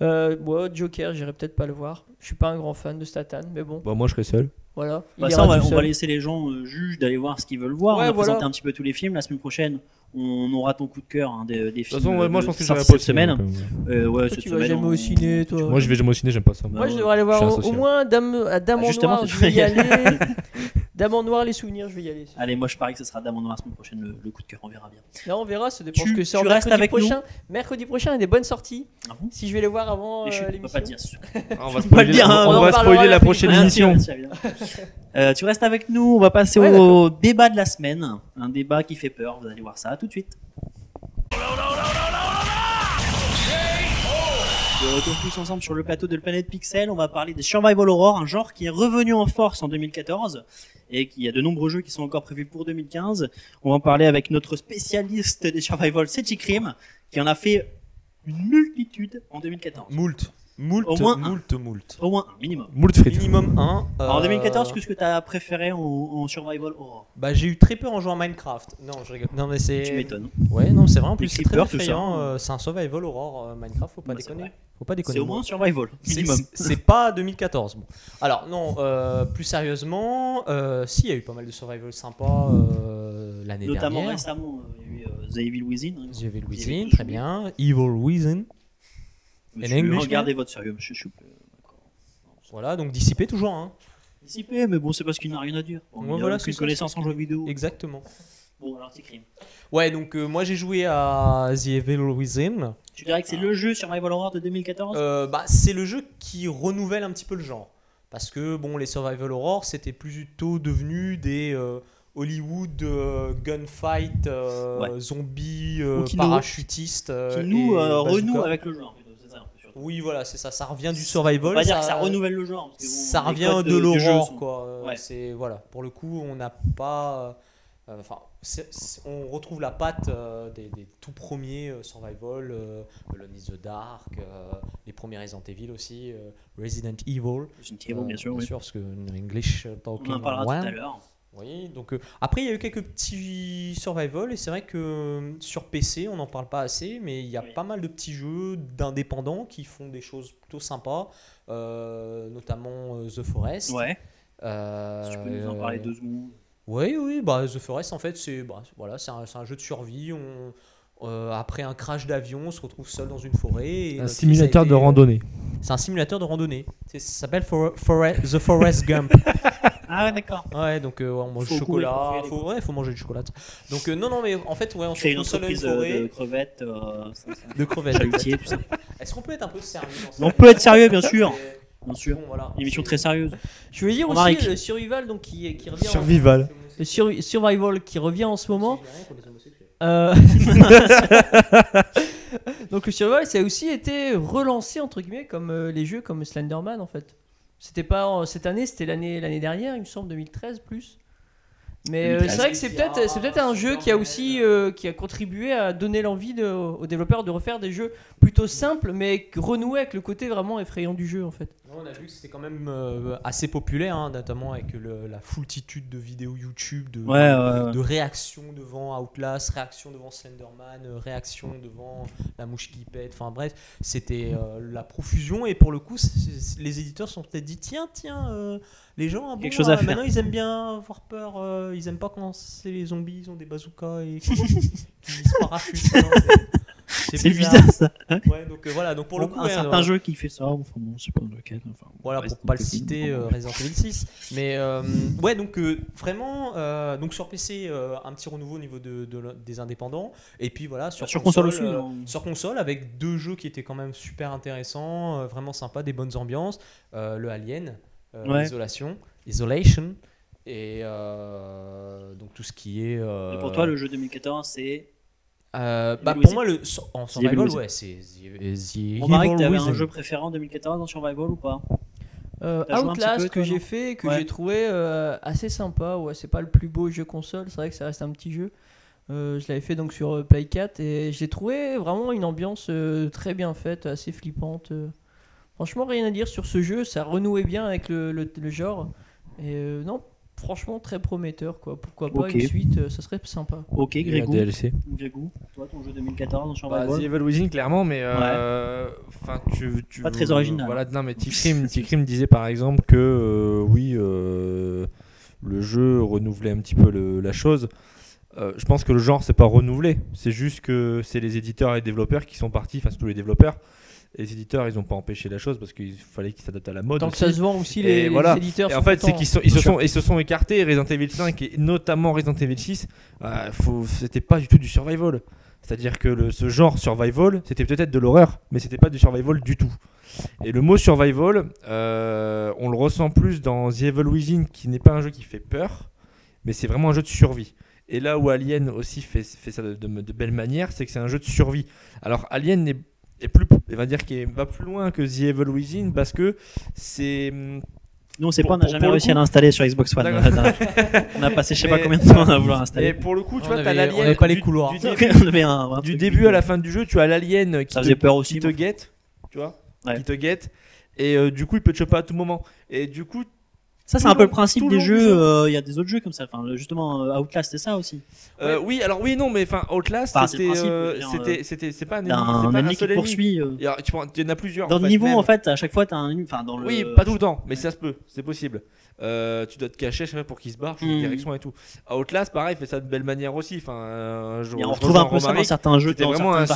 moi Joker, j'irai peut-être pas le voir. Je suis pas un grand fan de Statham, mais bon, Bah, moi je serais seul. voilà. Bah, il ça, ira on va, tout on va seul. laisser les gens juges d'aller voir ce qu'ils veulent voir. Ouais, on va voilà. présenter un petit peu tous les films. La semaine prochaine, on aura ton coup de cœur hein, des De toute films. façon, ouais, moi je pense que sortis j'irai pas cette semaine. Ouais, Toi, cette tu vas semaine, jamais on- au ciné, toi. Moi je vais jamais au ciné, j'aime pas ça. Moi, je Ouais, devrais aller je voir suis au asocial. moins Dame en justement, Noir, tu je vais y vas y aller. Dame en Noir, les souvenirs, je vais y aller. Allez, moi je parie que ce sera Dame en Noir la semaine prochaine, le coup de cœur, on verra bien. Là, on verra, ça dépend. Tu- Parce que c'est tu en restes mercredi avec nous prochain. Mercredi prochain, il y a des bonnes sorties. Ah bon Si je vais les voir avant Et je peux l'émission. pas le dire. On va peux pas le dire, hein, on on en va parlera spoiler la après. prochaine Rien, émission. tiens, évidemment. Tu restes avec nous, on va passer Ouais, au débat de la semaine. Un débat qui fait peur, vous allez voir ça tout de suite. De retour tous ensemble sur le plateau de le Planète Pixel, on va parler des Survival Horror, un genre qui est revenu en force en 2014 et qui a de nombreux jeux qui sont encore prévus pour 2015. On va en parler avec notre spécialiste des Survival, c'est Chikrim, qui en a fait une multitude en 2014. Moult, Au moins un. moult. Au moins un minimum. Moult frites. Minimum 1. Alors, en 2014, qu'est-ce que tu as préféré en Survival Horror? Bah j'ai eu très peur en jouant à Minecraft. Non, je rigole. Non mais c'est. Tu m'étonnes. Ouais, non, c'est vrai. En plus, Les c'est très creepers, tout ça. effrayant. C'est un survival horror Minecraft. Faut pas Bah, c'est déconner. vrai. Faut pas déconner. C'est au moins un Survival, C'est- minimum. C'est pas 2014. Bon. Alors non, plus sérieusement, si il y a eu pas mal de survival sympas l'année Notamment dernière. récemment, il y a eu The Evil Within. hein. The Evil Evil Within, Within. très bien. Evil Within. Monsieur, English, regardez votre sérieux, monsieur Choup. Voilà, donc dissipé toujours. Hein. Dissipé, mais bon, c'est parce qu'il n'a rien à dire. Bon, Ouais, il a voilà, aucune c'est ça, connaissance c'est en jeux vidéo. Exactement. Bon, alors c'est crime. Ouais, donc moi j'ai joué à The Evil Within. Tu dirais que c'est le jeu Survival Horror de 2014? Bah, c'est le jeu qui renouvelle un petit peu le genre. Parce que bon, les survival horror, c'était plutôt devenu des Hollywood gunfight, Ouais. zombies, Ou qui nous- parachutistes. Qui nous et renoue bazooka. avec le genre. plutôt, c'est ça, surtout. Oui, voilà, c'est ça. Ça revient du survival. On va dire que ça renouvelle le genre. parce que bon, Ça les revient codes de du jeu l'horreur, sont- quoi. Ouais. C'est voilà. Pour le coup, on n'a pas. Enfin, on retrouve la patte des tout premiers survival, Alone in the Dark, les premiers Resident Evil aussi, Resident Evil. Resident Evil, bien sûr, oui. parce que English talking. On en parlera one. tout à l'heure. Oui, donc après il y a eu quelques petits survival et c'est vrai que sur PC on n'en parle pas assez, mais il y a Oui. pas mal de petits jeux d'indépendants qui font des choses plutôt sympas, notamment The Forest. Ouais. Si tu peux nous en parler 2 secondes. Oui, oui, bah The Forest en fait c'est voilà, c'est un jeu de survie. Après un crash d'avion, on se retrouve seul dans une forêt. Et Un notre simulateur fils de a été- randonnée. C'est un simulateur de randonnée. Ça s'appelle The Forest Gump. Ah, ouais, d'accord. Ouais, donc on mange Faut du chocolat. courir pour faire les Faut manger du chocolat. Donc non, mais en fait, ouais, on se Créer une retrouve seul dans une entreprise de forêt crevettes, de crevettes. chalutiers, tout ça. Est-ce qu'on peut être un peu sérieux dans ça? On peut être sérieux, bien sûr. Bien sûr. Bon, voilà. Une émission très sérieuse. Je veux dire On aussi arrête. le survival donc qui revient. Survival. Le survival qui revient en ce moment. Donc le survival, ça a aussi été relancé entre guillemets comme les jeux comme Slenderman en fait. C'était pas cette année, c'était l'année dernière, il me semble 2013 plus. Mais 2013. c'est vrai que c'est peut-être un jeu qui a aussi qui a contribué à donner l'envie aux développeurs de refaire des jeux plutôt simples mais renouer avec le côté vraiment effrayant du jeu en fait. On a vu que c'était quand même assez populaire, hein, notamment avec la foultitude de vidéos YouTube, de réactions devant Outlast, réactions devant Slenderman, réactions devant La Mouche qui pète, enfin bref, c'était la profusion et pour le coup, les éditeurs se sont peut-être dit tiens, les gens, quelque chose à faire. maintenant ils aiment bien avoir peur, ils aiment pas quand c'est les zombies, ils ont des bazookas et qui se parachutent. Hein, c'est bizarre ça. Ouais, donc voilà, donc pour le coup, un certain jeu qui fait ça, enfin bon, je sais pas lequel. Enfin, voilà, pour pas le citer, Resident Evil 6. Mais ouais, donc vraiment, donc sur PC, un petit renouveau au niveau des indépendants. Et puis voilà, sur console aussi. Sur console, avec 2 jeux qui étaient quand même super intéressants, vraiment sympas, des bonnes ambiances. Le Alien, Isolation. Et donc tout ce qui est. Et pour toi, le jeu 2014, c'est. Pour moi, en survival, ouais, c'est The On paraît que tu avais Evil un jeu préférant en 2014 en survival ou pas? Outlast que j'ai fait, que j'ai trouvé assez sympa. Ouais, c'est pas le plus beau jeu console, c'est vrai que ça reste un petit jeu. Je l'avais fait donc sur Play 4 et j'ai trouvé vraiment une ambiance très bien faite, assez flippante. Franchement, rien à dire sur ce jeu, ça renouait bien avec le genre. Et non, franchement, très prometteur, quoi. Pourquoi pas une suite, ça serait sympa. Ok, Grégou. DLC. Grégou, toi, ton jeu 2014 en survival. The Evil Within, clairement, mais pas très original. Voilà, non, mais T-Crime disait par exemple que oui, le jeu renouvelait un petit peu la chose. Je pense que le genre c'est pas renouvelé, c'est juste que c'est les éditeurs et les développeurs qui sont partis, enfin c'est tous les développeurs. Et les éditeurs, ils n'ont pas empêché la chose parce qu'il fallait qu'ils s'adaptent à la mode. Tant aussi. que ça se vend aussi, les éditeurs. Et en fait, c'est qu'ils se sont écartés. Resident Evil 5 et notamment Resident Evil 6, c'était pas du tout du survival. C'est-à-dire que ce genre survival, c'était peut-être de l'horreur, mais c'était pas du survival du tout. Et le mot survival, on le ressent plus dans The Evil Within, qui n'est pas un jeu qui fait peur, mais c'est vraiment un jeu de survie. Et là où Alien aussi fait ça de belle manière, c'est que c'est un jeu de survie. Alors Alien va plus loin que The Evil Within parce que c'est. Nous on sait pas, on n'a jamais réussi à l'installer sur Xbox One. On a passé je sais pas combien de temps à vouloir installer. Et pour le coup, tu vois, t'as l'alien. On n'avait pas les couloirs. Du début à la fin du jeu, tu as l'alien qui te guette, tu vois, qui te guette. Et du coup, il peut te choper à tout moment. Et du coup. Ça, c'est un peu le principe des jeux. Il y a des autres jeux comme ça. Enfin, justement, Outlast, c'est ça aussi. Oui, alors oui, non, mais enfin, Outlast, c'est pas un ennemi qui te poursuit. Il y en a plusieurs. Dans le niveau, en fait, à chaque fois, t'as un ennemi. Oui, pas tout le temps, mais ça se peut, c'est possible. Tu dois te cacher pour qu'il se barre, changer de direction et tout. Outlast, pareil, fait ça de belle manière aussi. Enfin, on retrouve un peu ça dans certains jeux. C'était vraiment un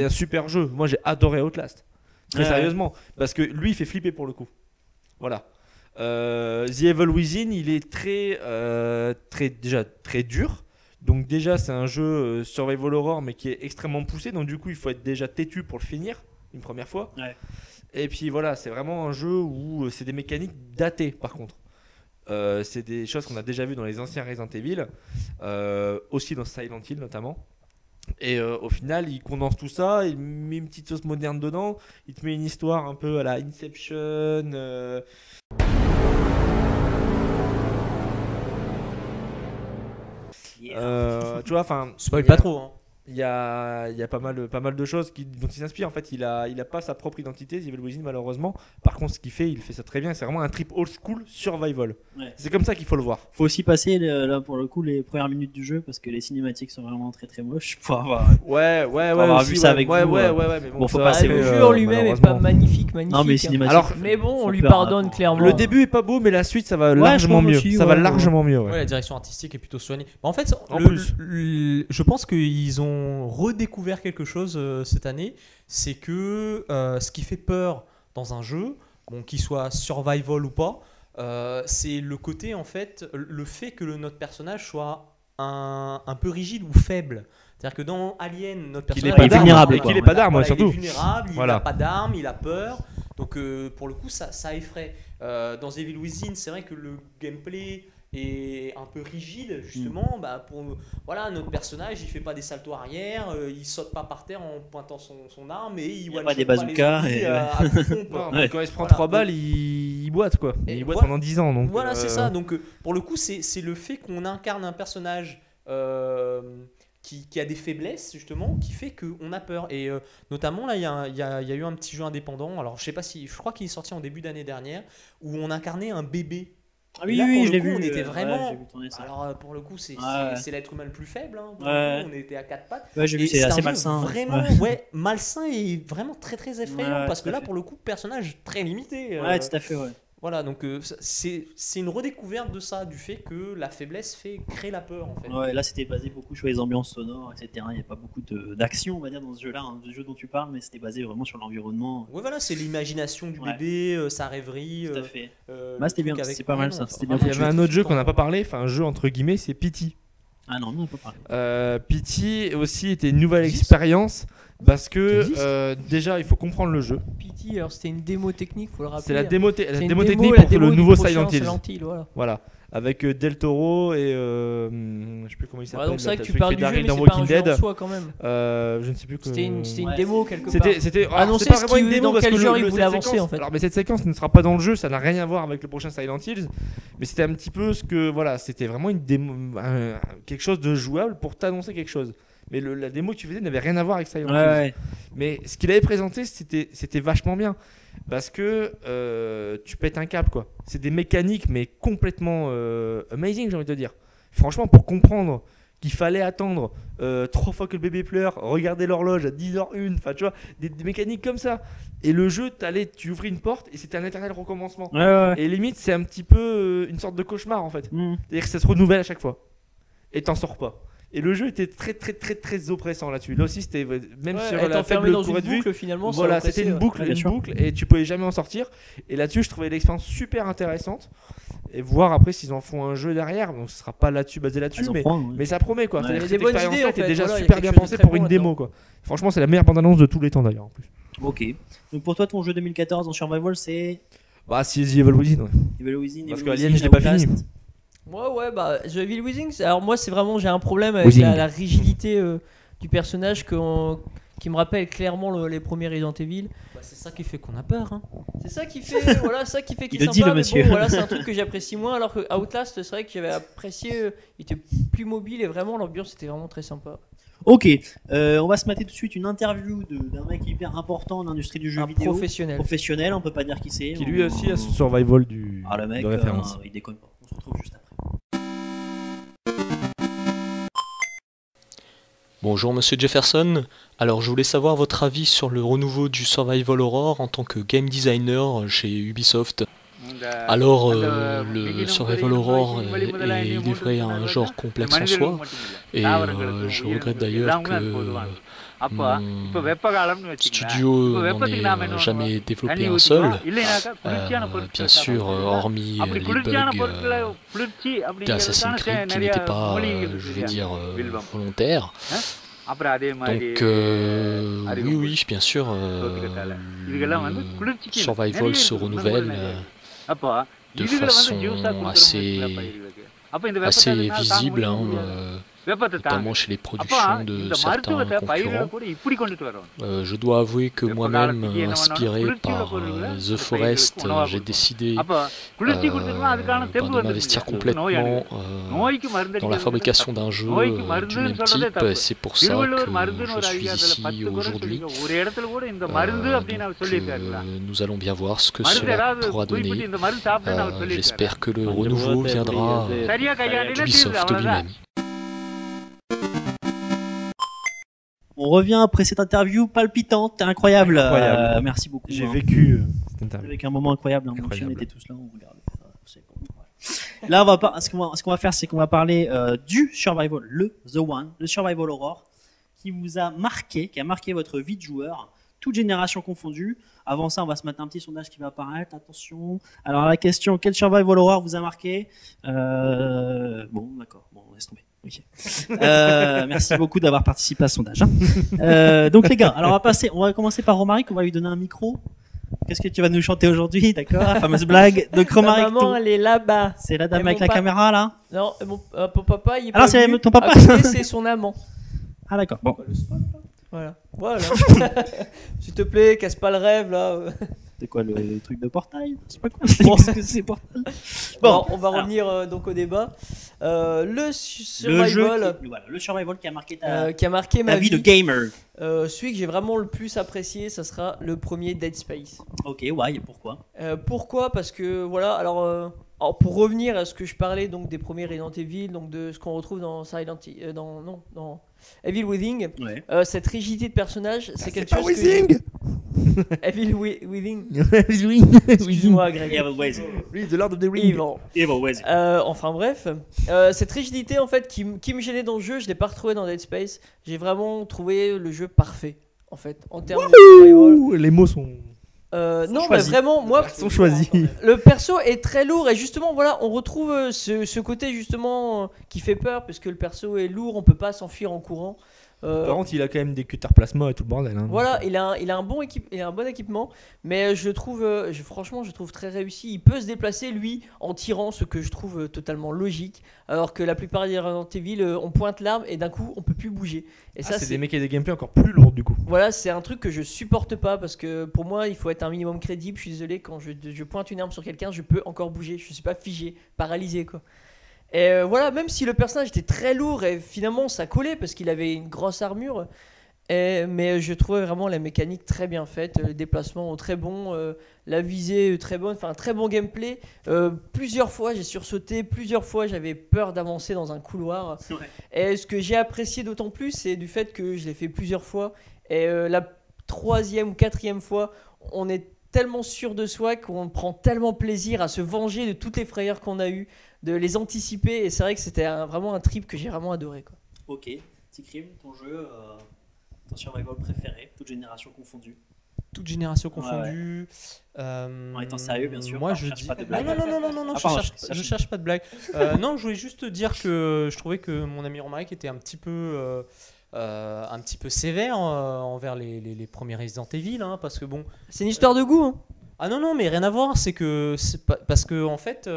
super jeu. Moi, j'ai adoré Outlast. Très sérieusement, parce que lui, il fait flipper pour le coup. Voilà. The Evil Within, il est déjà très dur. Donc déjà, c'est un jeu survival horror, mais qui est extrêmement poussé. Donc du coup, il faut être déjà têtu pour le finir une première fois. Ouais. Et puis voilà, c'est vraiment un jeu où c'est des mécaniques datées par contre. C'est des choses qu'on a déjà vues dans les anciens Resident Evil, aussi dans Silent Hill notamment. Et au final, il condense tout ça, il met une petite sauce moderne dedans, il te met une histoire un peu à la Inception. Tu vois, enfin, spoil pas trop. Hein. Il y a pas mal de choses dont il s'inspire. En fait, il a pas sa propre identité, The Evil Within, malheureusement. Par contre, ce qu'il fait, il fait ça très bien. C'est vraiment un trip old school survival. Ouais. C'est comme ça qu'il faut le voir. Faut aussi passer là pour le coup les premières minutes du jeu parce que les cinématiques sont vraiment très très moches. Pour avoir vu ça avec vous. Mais bon, faut passer. Le jeu en lui-même est pas magnifique. Non, mais cinématiques. Alors, mais bon, on lui pardonne clairement. Le début est pas beau, mais la suite ça va largement mieux. Ça va largement mieux. Ouais, la direction artistique est plutôt soignée. En fait, je pense qu'ils ont redécouvert quelque chose cette année, c'est que ce qui fait peur dans un jeu, bon, qu'il soit survival ou pas, c'est le côté en fait, le fait que notre personnage soit un peu rigide ou faible. C'est-à-dire que dans Alien, notre personnage est vulnérable, et qu'il n'est pas d'armes surtout. Il est vulnérable, il n'a pas d'armes, il a peur. Donc pour le coup, ça effraie. Dans Evil Within, c'est vrai que le gameplay est un peu rigide justement. Notre personnage, il fait pas des saltos arrière, il saute pas par terre en pointant son arme et il a pas des bazookas. Quand il se prend 3 balles, il boite quoi. Il boite pendant 10 ans. Donc, c'est ça. Donc pour le coup, c'est le fait qu'on incarne un personnage qui a des faiblesses justement, qui fait qu'on a peur. Et notamment là, il y a eu un petit jeu indépendant. Alors je sais pas si, je crois qu'il est sorti en début d'année dernière, où on incarnait un bébé. Ah Et oui, là, oui, pour je le l'ai coup, vu. on était vraiment. j'ai vu tourner ça. Alors pour le coup, c'est l'être humain le plus faible. Hein, pour Ouais. le coup, on était à 4 pattes. Ouais, j'ai vu, Et c'est un assez jeu malsain. Vraiment, malsain et vraiment très très effrayant. Ouais, parce tout que à là, fait. pour le coup, personnage très limité. Ouais, tout à fait, ouais. Voilà, donc c'est une redécouverte de ça, du fait que la faiblesse crée la peur en fait. Ouais, là c'était basé beaucoup sur les ambiances sonores, etc. Il n'y a pas beaucoup d'action, on va dire, dans ce jeu-là, le jeu dont tu parles, mais c'était basé vraiment sur l'environnement. Ouais, voilà, c'est l'imagination du Ouais. bébé, sa rêverie. Tout à fait. Le Bah, c'était truc bien, avec c'est pas mal, Anne, ça, enfin, c'était bien Il y foutu. avait un autre jeu qu'on n'a pas parlé, enfin un jeu entre guillemets, c'est Pity. Ah non, mais on peut parler. Pity aussi était une nouvelle Existe. expérience parce Ça que existe déjà il faut comprendre le jeu. Pity, alors c'était une démo technique, faut le rappeler. C'est la démo, C'est une démo démo, technique la pour démo le du nouveau prochain Silent Hills. Voilà. Voilà, avec Del Toro et je sais plus comment il Ouais, s'appelle. donc c'est vrai que tu celui qui parles fait du jeu, Daryl mais dans c'est pas un Walking jeu en Dead. soi quand même. Je ne sais plus. C'était une Ouais, démo quelque part. C'était Annoncer c'est pas ce vraiment une qu'il- démo dans parce quel que genre le- il le- voulait cette avancer, séquence- en fait. Alors mais cette séquence ne sera pas dans le jeu, ça n'a rien à voir avec le prochain Silent Hills, mais c'était un petit peu ce que voilà, c'était vraiment une démo, quelque chose de jouable pour t'annoncer quelque chose. Mais la démo que tu faisais n'avait rien à voir avec Silent Hills. Ouais. Mais ce qu'il avait présenté, c'était vachement bien. Parce que tu pètes un câble, quoi. C'est des mécaniques, mais complètement amazing, j'ai envie de te dire. Franchement, pour comprendre qu'il fallait attendre 3 fois que le bébé pleure, regarder l'horloge à 10h01, enfin, tu vois, des mécaniques comme ça. Et le jeu, tu ouvrais une porte et c'était un éternel recommencement. Ouais. Et limite, c'est un petit peu une sorte de cauchemar, en fait. Mm. C'est-à-dire que ça se renouvelle à chaque fois. Et t'en sors pas. Et le jeu était très très très très oppressant là-dessus. Là aussi, c'était même Ouais, sur être la enfermé faible dans une courbe de vue. boucle finalement. ça Voilà, oppressait, c'était une ouais. boucle, Ouais, bien sûr. et tu pouvais jamais en sortir. Et là-dessus, je trouvais l'expérience super intéressante. Et voir après s'ils en font un jeu derrière. Donc ce sera pas là-dessus, basé là-dessus, Ils en mais, feront un, ouais. mais ça promet quoi. Ouais. C'est-à-dire Il y a que des cette bonnes idées, expérience-là en était fait. déjà Voilà, il y a super quelque bien chose de pensée très pour bon une là-dedans. démo quoi. Franchement, c'est la meilleure bande-annonce de tous les temps d'ailleurs en plus. Ok. Donc pour toi, ton jeu 2014 en survival, c'est Bah, si The Evil Within, ouais. Evil Within. Parce Evil que Within, Alien, je l'ai pas Outlast. fini. Ouais, bah The Evil Within, alors moi c'est vraiment, j'ai un problème avec Within. la rigidité du personnage qui me rappelle clairement les premiers Resident Evil. Bah, c'est ça qui fait qu'on a peur. Hein. C'est ça qui fait, voilà, ça qui fait qu'il Il est le sympa, dit, le mais monsieur. bon, voilà, c'est un truc que j'apprécie moins, alors que Outlast, c'est vrai que j'avais apprécié, il était plus mobile et vraiment l'ambiance était vraiment très sympa. Ok. On va se mater tout de suite une interview d'un mec hyper important dans l'industrie du jeu Un vidéo. professionnel. On peut pas dire qui c'est. Qui lui aussi a ce survival Ah, le mec, de référence. il déconne pas. On se retrouve juste après. Bonjour Monsieur Jefferson, alors je voulais savoir votre avis sur le renouveau du Survival Horror en tant que game designer chez Ubisoft. Alors le Survival Horror est livré à un genre complexe en soi et je regrette d'ailleurs que mon studio n'en ait jamais développé un seul. Bien sûr, hormis les bugs d'Assassin's Creed qui n'étaient pas, je vais dire, volontaires. Donc oui, bien sûr, le Survival se renouvelle de façon assez visible, hein, notamment chez les productions de certains concurrents. Je dois avouer que moi-même, inspiré par The Forest, j'ai décidé de m'investir complètement dans la fabrication d'un jeu du même type. C'est pour ça que je suis ici aujourd'hui. Nous allons bien voir ce que cela pourra donner. J'espère que le renouveau viendra d'Ubisoft lui-même. On revient après cette interview palpitante, incroyable. Incroyable. Merci beaucoup. J'ai vécu cette interview. avec un moment incroyable. Mon Incroyable. chien était tous là, on regardait. C'est bon, voilà. Là, on va pas. Ce qu'on va faire, c'est qu'on va parler du survival, The One, le survival horror, qui vous a marqué, qui a marqué votre vie de joueur, toute génération confondue. Avant ça, on va se mettre un petit sondage qui va apparaître. Attention. Alors la question, quel survival horror vous a marqué? Bon, d'accord. Bon, on laisse tomber. Ok. Merci beaucoup d'avoir participé à ce sondage. Hein. Donc les gars, alors on va commencer par Romaric. On va lui donner un micro. Qu'est-ce que tu vas nous chanter aujourd'hui, d'accord? La fameuse blague. Donc Ma Romaric, maman, elle est là-bas. c'est la dame Et avec mon la caméra là. Non, mon papa, il est Ah pas non, c'est venu. ton papa. À côté, c'est son amant. Ah d'accord. Bon. Voilà. S'il te plaît, casse pas le rêve là. C'est quoi le truc de Portail? Je sais pas quoi. Qu'est-ce que c'est Portail? Bon, on va revenir donc au débat. Le survival, le survival qui a marqué qui a marqué ta ma vie de vie. gamer. Celui que j'ai vraiment le plus apprécié, ça sera le premier Dead Space. Ok, ouais, et pourquoi? Pourquoi? Parce que voilà, alors pour revenir à ce que je parlais donc des premiers Resident Evil, donc de ce qu'on retrouve dans dans Evil Within, Ouais. cette rigidité de personnage, c'est quelque pas chose Withing. Evil Within. Oui. Excuse-moi, Greg. Evil Within. Oui, The Lord of the Rings. Evil. Evil Within. Enfin bref, cette rigidité en fait qui me gênait dans le jeu, je l'ai pas retrouvée dans Dead Space. J'ai vraiment trouvé le jeu parfait en fait en termes de survival. Ouh, les mots sont Non, mais choisis. vraiment, moi, sont choisis. le perso est très lourd et justement, voilà, on retrouve ce côté justement qui fait peur parce que le perso est lourd, on peut pas s'enfuir en courant. Par contre, il a quand même des cutters plasma et tout le bordel. Hein, Voilà, il a un bon équipement, mais je trouve, franchement, je trouve très réussi. Il peut se déplacer lui en tirant, ce que je trouve totalement logique, alors que la plupart des Resident Evil, on pointe l'arme et d'un coup, on peut plus bouger. Et ça, c'est des mecs et des gameplay encore plus lourds du coup. voilà, c'est un truc que je supporte pas parce que pour moi, il faut être un minimum crédible. Je suis désolé, quand je pointe une arme sur quelqu'un, je peux encore bouger. Je suis pas figé, paralysé quoi. Et voilà, même si le personnage était très lourd et finalement ça collait parce qu'il avait une grosse armure, mais je trouvais vraiment la mécanique très bien faite, les déplacements très bons, la visée très bonne, enfin un très bon gameplay. Plusieurs fois j'ai sursauté, plusieurs fois j'avais peur d'avancer dans un couloir. Ouais. Et ce que j'ai apprécié d'autant plus, c'est du fait que je l'ai fait plusieurs fois. Et la 3e ou 4e fois, on est tellement sûr de soi qu'on prend tellement plaisir à se venger de toutes les frayeurs qu'on a eues, de les anticiper. Et c'est vrai que c'était vraiment un trip que j'ai vraiment adoré, quoi. Ok, Tikrim, ton jeu, ton survival préféré, toute génération confondue. Toute génération confondue. En étant sérieux, bien sûr. Moi, Alors, je cherche dis. pas de blague. Non, Ah, pardon, je cherche pas de blague. Non, je voulais juste dire que je trouvais que mon ami Romaric était un petit peu sévère envers les premiers Resident Evil, hein, parce que bon. C'est une histoire de goût, hein. Ah non, mais rien à voir. C'est pas, parce que en fait.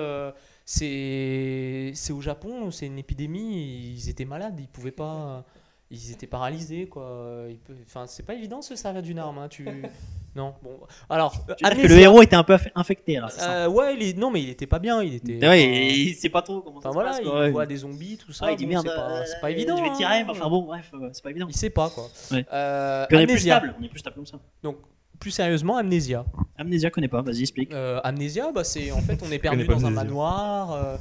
C'est au Japon, c'est une épidémie, ils étaient malades, ils pouvaient pas, ils étaient paralysés quoi. Enfin, c'est pas évident de se servir d'une arme. Hein. Non, bon. Alors, Tu veux dire que le héros était un peu infecté là, c'est ça? ouais, non, mais il était pas bien, il était. Ouais, il sait pas trop comment ça Enfin se voilà, passe. il quoi, ouais. voit des zombies, tout ça. Ah, il dit bon, merde, c'est pas évident. Je vais tirer, hein. mais enfin bon, bref, c'est pas évident. Il sait pas quoi. Ouais. Puis on est plus Amnesia. stable, comme ça. Donc, plus sérieusement, Amnesia. Amnesia, connais pas, vas-y, explique. Amnesia, bah, c'est en fait on est perdu connais pas dans un Amnesia. manoir.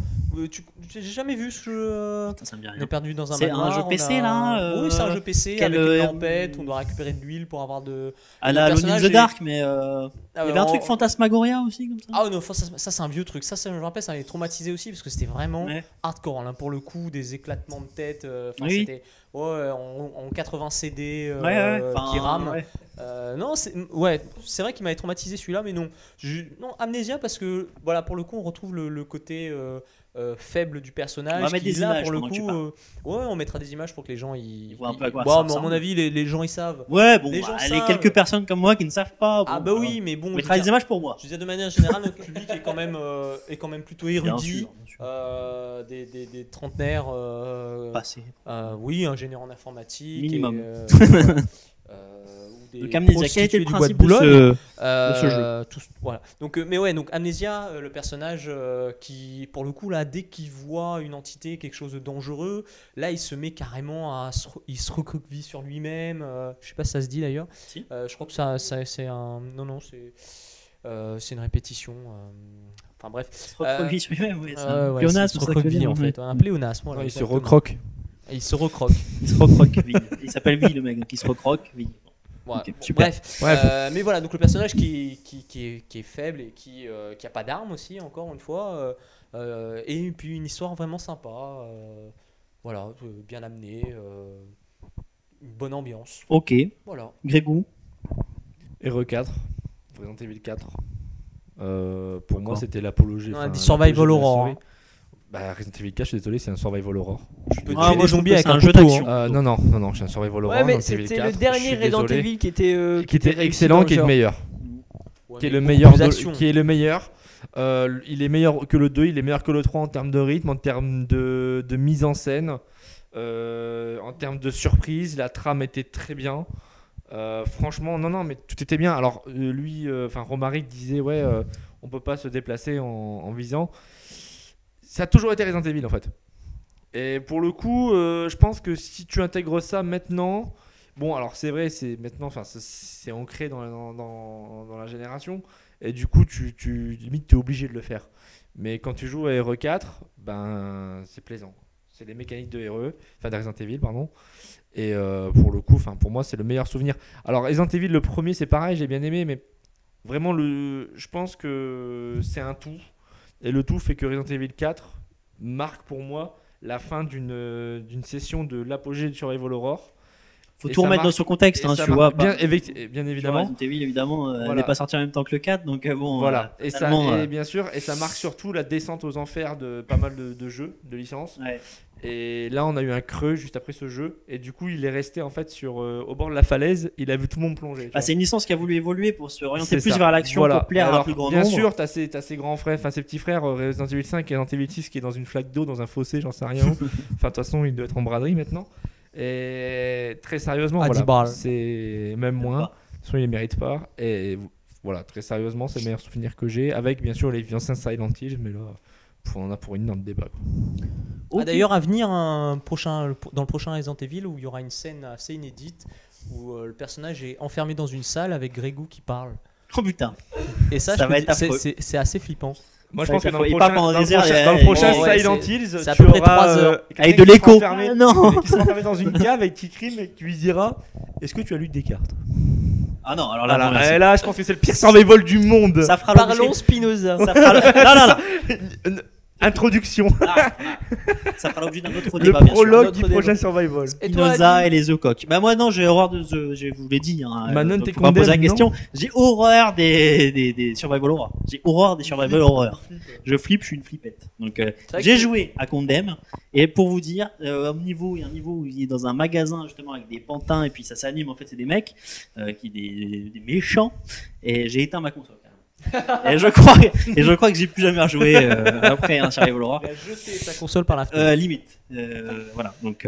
J'ai jamais vu ce jeu. Putain, ça me dit On est rien. perdu dans un C'est manoir. un jeu on PC, a- là, Oui, c'est un jeu PC quel, avec une tempête. On doit récupérer de l'huile pour avoir de. À le la Alone in personnage the est- Dark, mais il y avait un en- truc Fantasmagoria aussi, comme ça. Ah non, ça c'est un vieux truc. Ça je me rappelle, ça m'avait traumatisé aussi parce que c'était vraiment Ouais. hardcore. Là, pour le coup, des éclatements de tête. Enfin, Oui. c'était en 80 CD Ouais, qui rament. ouais. Non, c'est vrai qu'il m'avait traumatisé celui-là, mais non. Non, Amnesia parce que voilà, pour le coup, on retrouve le côté faible du personnage. On va mettre qui, des là, images pour le pendant que tu coup, ouais, on mettra des images pour que les gens ils voient un peu à quoi Bon, ça mais à mon ressemble. avis, les gens ils savent. Ouais, bon, Les gens les savent. quelques personnes comme moi qui ne savent pas. Ah bon, bah voilà. oui, mais bon. On je mettra veux des dire- images pour moi. Je veux dire, de manière générale, notre public est quand même plutôt Bien érudit. sûr, bien sûr. Des trentenaires. Passé. Oui, ingénieurs en informatique. Minimum. Ou des Donc Amnesia, quel était le prostituées du bois principe de de Boulogne. ce jeu? Voilà. Donc, mais ouais, donc Amnesia, le personnage qui, pour le coup, là, dès qu'il voit une entité, quelque chose de dangereux, là, il se met carrément il se recroqueville sur lui-même. Je sais pas si ça se dit d'ailleurs. Si. Je crois que ça c'est un. Non, c'est une répétition. Enfin bref. Il se recroqueville sur lui-même, oui. C'est un Ouais, pléonasme, il se c'est ça que je veux recroqueville dire, en fait. Un pléonasme. Voilà, Il se exactement. recroque. Et il se recroque. Il se recroqueville. Il s'appelle Vi, le mec, donc il se recroqueville. Voilà. Ok, super. Bref, mais voilà, donc le personnage qui est faible et qui a pas d'armes aussi, encore une fois, et puis une histoire vraiment sympa, voilà, bien amenée, une bonne ambiance, Ok. voilà. Grégou. RE4, Resident Evil 4. Pour moi, D'accord. c'était l'apologie. Non, enfin, dit Survival l'apogée de la Horror, série. Bah, Resident Evil 4, je suis désolé, c'est un Survival Horror. Tu peux Ah, tuer moi, des je trouve zombies que avec c'est un un jeu couteau, d'action. hein. Non, je suis un Survival Horror. Ouais, mais Resident Evil c'était 4, le je dernier suis Resident désolé. Evil qui était réussi excellent, dans le qui est le genre. meilleur. Ouais, Qui est mais le beaucoup meilleur, plus de- d'action. qui est le meilleur. Il est meilleur que le 2, il est meilleur que le 3 en termes de rythme, en termes de mise en scène, en termes de surprise. La trame était très bien. Franchement, non, mais tout était bien. Alors, lui, Romaric disait, ouais, on peut pas se déplacer en visant. Ça a toujours été Resident Evil, en fait. Et pour le coup, je pense que si tu intègres ça maintenant, bon, alors c'est vrai, c'est maintenant, c'est ancré dans la génération, et du coup, limite, t'es obligé de le faire. Mais quand tu joues à RE4, ben, c'est plaisant. C'est les mécaniques de RE, enfin de Resident Evil, pardon. Et pour le coup, pour moi, c'est le meilleur souvenir. Alors, Resident Evil, le premier, c'est pareil, j'ai bien aimé, mais vraiment, je pense que c'est un tout. Et le tout fait que Resident Evil 4 marque pour moi la fin d'une session de l'apogée de Survival Horror. Faut tout remettre dans son contexte, hein, tu vois. Bien évidemment. Resident Evil, évidemment, Voilà. n'est pas sorti en même temps que le 4, donc bon. Voilà. Et bien sûr, et ça marque surtout la descente aux enfers de pas mal de jeux, de licences. Ouais. Et là, on a eu un creux juste après ce jeu. Et du coup, il est resté en fait au bord de la falaise. Il a vu tout le monde plonger. C'est une licence qui a voulu évoluer pour se orienter C'est plus ça. vers l'action, Voilà. pour plaire à un plus grand bien nombre. Bien sûr, t'as ses grands frères, ses petits frères, Resident Evil 5 et Resident Evil 6 qui est dans une flaque d'eau, dans un fossé, j'en sais rien. De toute façon, il doit être en braderie maintenant. Et très sérieusement, À 10 balles. c'est même moins. De toute façon, il les mérite pas. Et voilà, très sérieusement, c'est le meilleur souvenir que j'ai. Avec bien sûr les anciens Silent Hill, mais là, on en a pour une dans le débat. Okay. D'ailleurs, à venir, dans le prochain Resident Evil, où il y aura une scène assez inédite où le personnage est enfermé dans une salle avec Grégou qui parle. Oh putain. Et ça va être affreux. c'est assez flippant. Moi, je pense que dans le prochain ouais, Silent Hills, c'est à peu près 3 heures. Avec de l'écho. Qui sera enfermé dans une cave et qui crie, mais qui lui dira: est-ce que tu as lu Descartes? Ah non, alors là, voilà. non, merci. Et là, je pense que c'est le pire survival du monde. Ça fera Parlons Spinoza. Ça fera non. Introduction. Ça fera l'objet d'un autre Le débat. prologue du prochain survival. Spinoza et les œufs-coques. Bah moi non, j'ai horreur de je vous l'ai dit. Hein, Manon, donc t'es faut pas me poser la condamné, question. J'ai horreur des survival horror. J'ai horreur des survival horror. Je flippe, je suis une flippette. Donc j'ai joué à Condemn et pour vous dire, il y a un niveau où il est dans un magasin justement avec des pantins et puis ça s'anime, en fait c'est des mecs des méchants, et j'ai éteint ma console. Et je crois que j'ai plus jamais rejoué après un survival horror. Il a jeté sa console par la fenêtre. Limite. Voilà, donc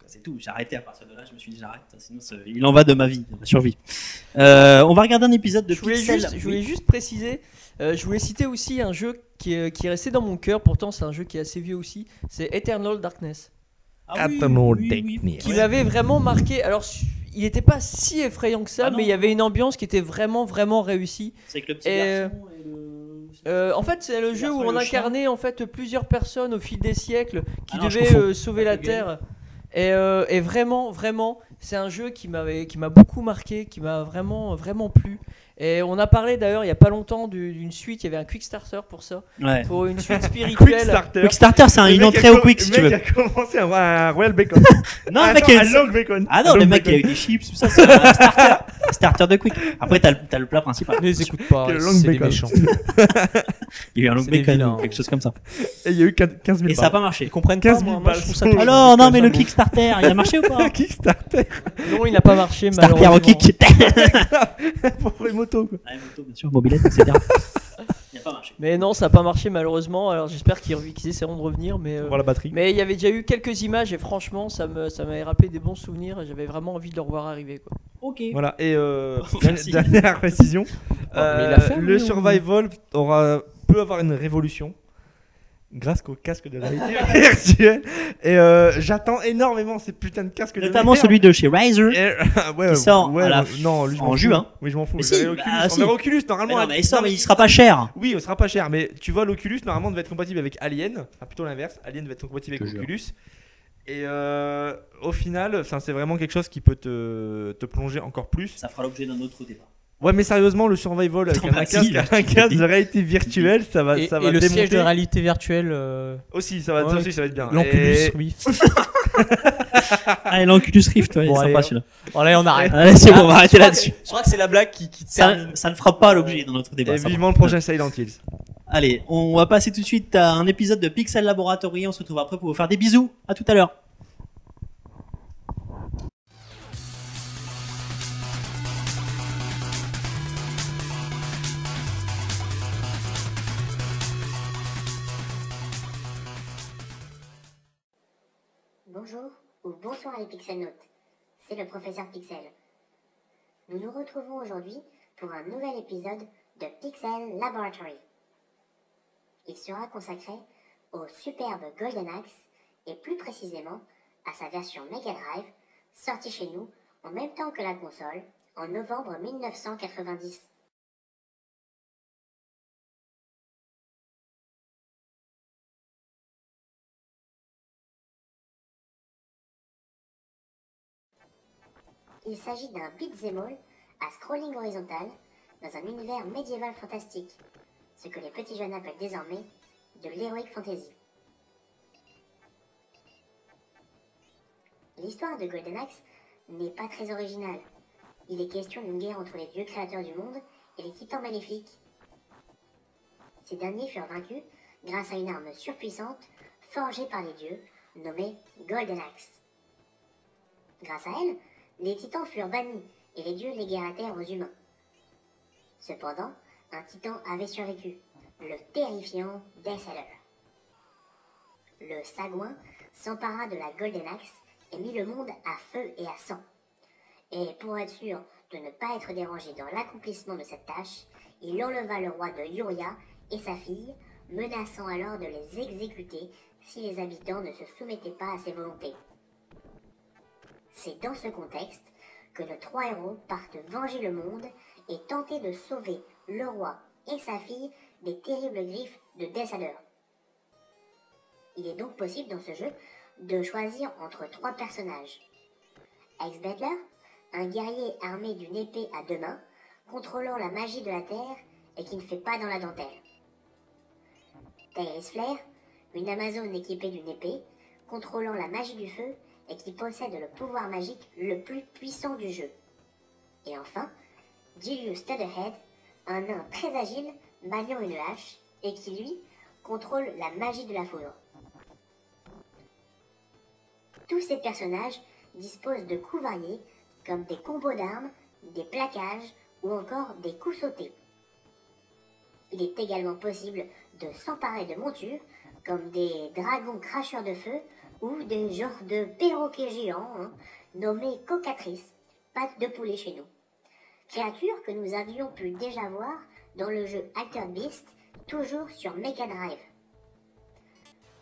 c'est tout. J'ai arrêté à partir de là. Je me suis dit j'arrête, sinon il en va de ma vie, de ma survie. On va regarder un épisode de Pixel. Je voulais juste préciser, je voulais citer aussi un jeu qui est resté dans mon cœur. Pourtant, c'est un jeu qui est assez vieux aussi. C'est Eternal Darkness. Qui m'avait vraiment marqué. Alors, il n'était pas si effrayant que ça, mais il y avait une ambiance qui était vraiment, vraiment réussie. C'est avec le petit garçon et le... en fait, c'est le jeu où on incarnait en fait plusieurs personnes au fil des siècles qui je devaient confonds. sauver la Terre. Et vraiment, c'est un jeu qui m'a beaucoup marqué, qui m'a vraiment, vraiment plu. Et on a parlé d'ailleurs il y a pas longtemps d'une suite, il y avait un Quickstarter pour ça, Ouais. pour une suite spirituelle. Quickstarter, c'est une entrée au Quick si tu veux. Le mec a commencé à avoir un Royal Bacon. Non, le mec a un eu... long bacon. Ah non, Un le long mec bacon. a eu des chips, tout ça, c'est un starter de Quick. Après, t'as le plat principal. Ne les écoute pas, Quel long c'est des bacon. méchants. Il y a eu un long C'est des bacon vilains. ou quelque chose comme ça. Et il y a eu 15 000 Et ça a pas marché. Ils comprennent 15 pas, 000 moi je trouve ça balles. cool. Alors, non, mais le Kickstarter, il a marché ou pas? Kickstarter. Non, il n'a pas marché Starter malheureusement. au Kick. Pour les motos, quoi. Ah, moto, bien sûr, mobilette, etc. Il a pas marché. Mais non, ça n'a pas marché malheureusement. Alors j'espère qu'ils essaieront de revenir. Mais Pour voir la batterie. il y avait déjà eu quelques images et franchement, ça m'avait rappelé des bons souvenirs et j'avais vraiment envie de le revoir arriver, quoi. Ok. Voilà, et Merci. dernière précision, mais il a fait, le lui, ou- survival peut avoir une révolution grâce au casque de réalité virtuelle. Et j'attends énormément ces putains de casques de Notamment merde. celui de chez Razer. Ouais, qui sort à la non, lui, je m'en en fous. juin. Oui, je m'en fous. Mais Je si, verrai bah, Oculus. si. On verra Oculus normalement. Mais non, mais il sort, mais il sera pas cher. Oui, il sera pas cher, mais tu vois, l'Oculus normalement devait être compatible avec Alien, enfin plutôt l'inverse. Alien devait être compatible avec Je te Oculus. Et au final, c'est vraiment quelque chose qui peut te plonger encore plus. Ça fera l'objet d'un autre débat. Ouais, mais sérieusement, le survival avec Putain, un casque de réalité virtuelle, ça va Et démonter. le siège de réalité virtuelle, Aussi, ça va être bien. l'Oculus Et- Rift. Ah, et l'Oculus Rift, ouais, Bon, il est allez, sympa celui-là. Allez, on arrête. Allez, c'est bon, on va arrêter là-dessus. Je crois que c'est la blague qui termine. Ça ne fera pas l'objet dans notre débat. Et ça vivement le prochain Silent Hills. Allez, on va passer tout de suite à un épisode de Pixel Laboratory. On se retrouve après pour vous faire des bisous. À tout à l'heure. Bonjour ou bonsoir les Pixelnautes, c'est le professeur Pixel. Nous nous retrouvons aujourd'hui pour un nouvel épisode de Pixel Laboratory. Il sera consacré au superbe Golden Axe et plus précisément à sa version Mega Drive, sortie chez nous en même temps que la console en novembre 1990. Il s'agit d'un beat'em all à scrolling horizontal dans un univers médiéval fantastique, ce que les petits jeunes appellent désormais de l'heroic fantasy. L'histoire de Golden Axe n'est pas très originale. Il est question d'une guerre entre les dieux créateurs du monde et les titans maléfiques. Ces derniers furent vaincus grâce à une arme surpuissante forgée par les dieux, nommée Golden Axe. Grâce à elle, les titans furent bannis et les dieux léguèrent la terre aux humains. Cependant, un titan avait survécu, le terrifiant Deathadder. Le sagouin s'empara de la Golden Axe et mit le monde à feu et à sang. Et pour être sûr de ne pas être dérangé dans l'accomplissement de cette tâche, il enleva le roi de Yuria et sa fille, menaçant alors de les exécuter si les habitants ne se soumettaient pas à ses volontés. C'est dans ce contexte que nos trois héros partent venger le monde et tenter de sauver le roi et sa fille des terribles griffes de Deathadder. Il est donc possible dans ce jeu de choisir entre trois personnages. Axe Battler, un guerrier armé d'une épée à deux mains, contrôlant la magie de la terre et qui ne fait pas dans la dentelle. Tyrese Flare, une amazone équipée d'une épée, contrôlant la magie du feu et qui possède le pouvoir magique le plus puissant du jeu. Et enfin, Julius Thunderhead, un nain très agile maniant une hache et qui, lui, contrôle la magie de la foudre. Tous ces personnages disposent de coups variés comme des combos d'armes, des plaquages ou encore des coups sautés. Il est également possible de s'emparer de montures comme des dragons cracheurs de feu ou des genres de perroquets géants nommés cocatrices, pattes de poulet chez nous. Créatures que nous avions pu déjà voir dans le jeu Altered Beast, toujours sur Mega Drive.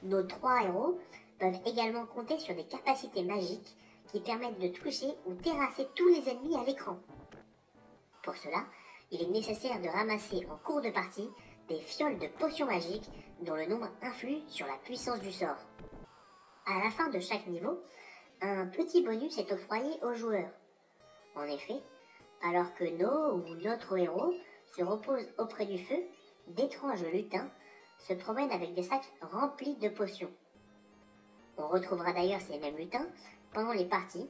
Nos trois héros peuvent également compter sur des capacités magiques qui permettent de toucher ou terrasser tous les ennemis à l'écran. Pour cela, il est nécessaire de ramasser en cours de partie des fioles de potions magiques dont le nombre influe sur la puissance du sort. À la fin de chaque niveau, un petit bonus est octroyé aux joueurs. En effet, alors que nos ou notre héros se repose auprès du feu, d'étranges lutins se promènent avec des sacs remplis de potions. On retrouvera d'ailleurs ces mêmes lutins pendant les parties,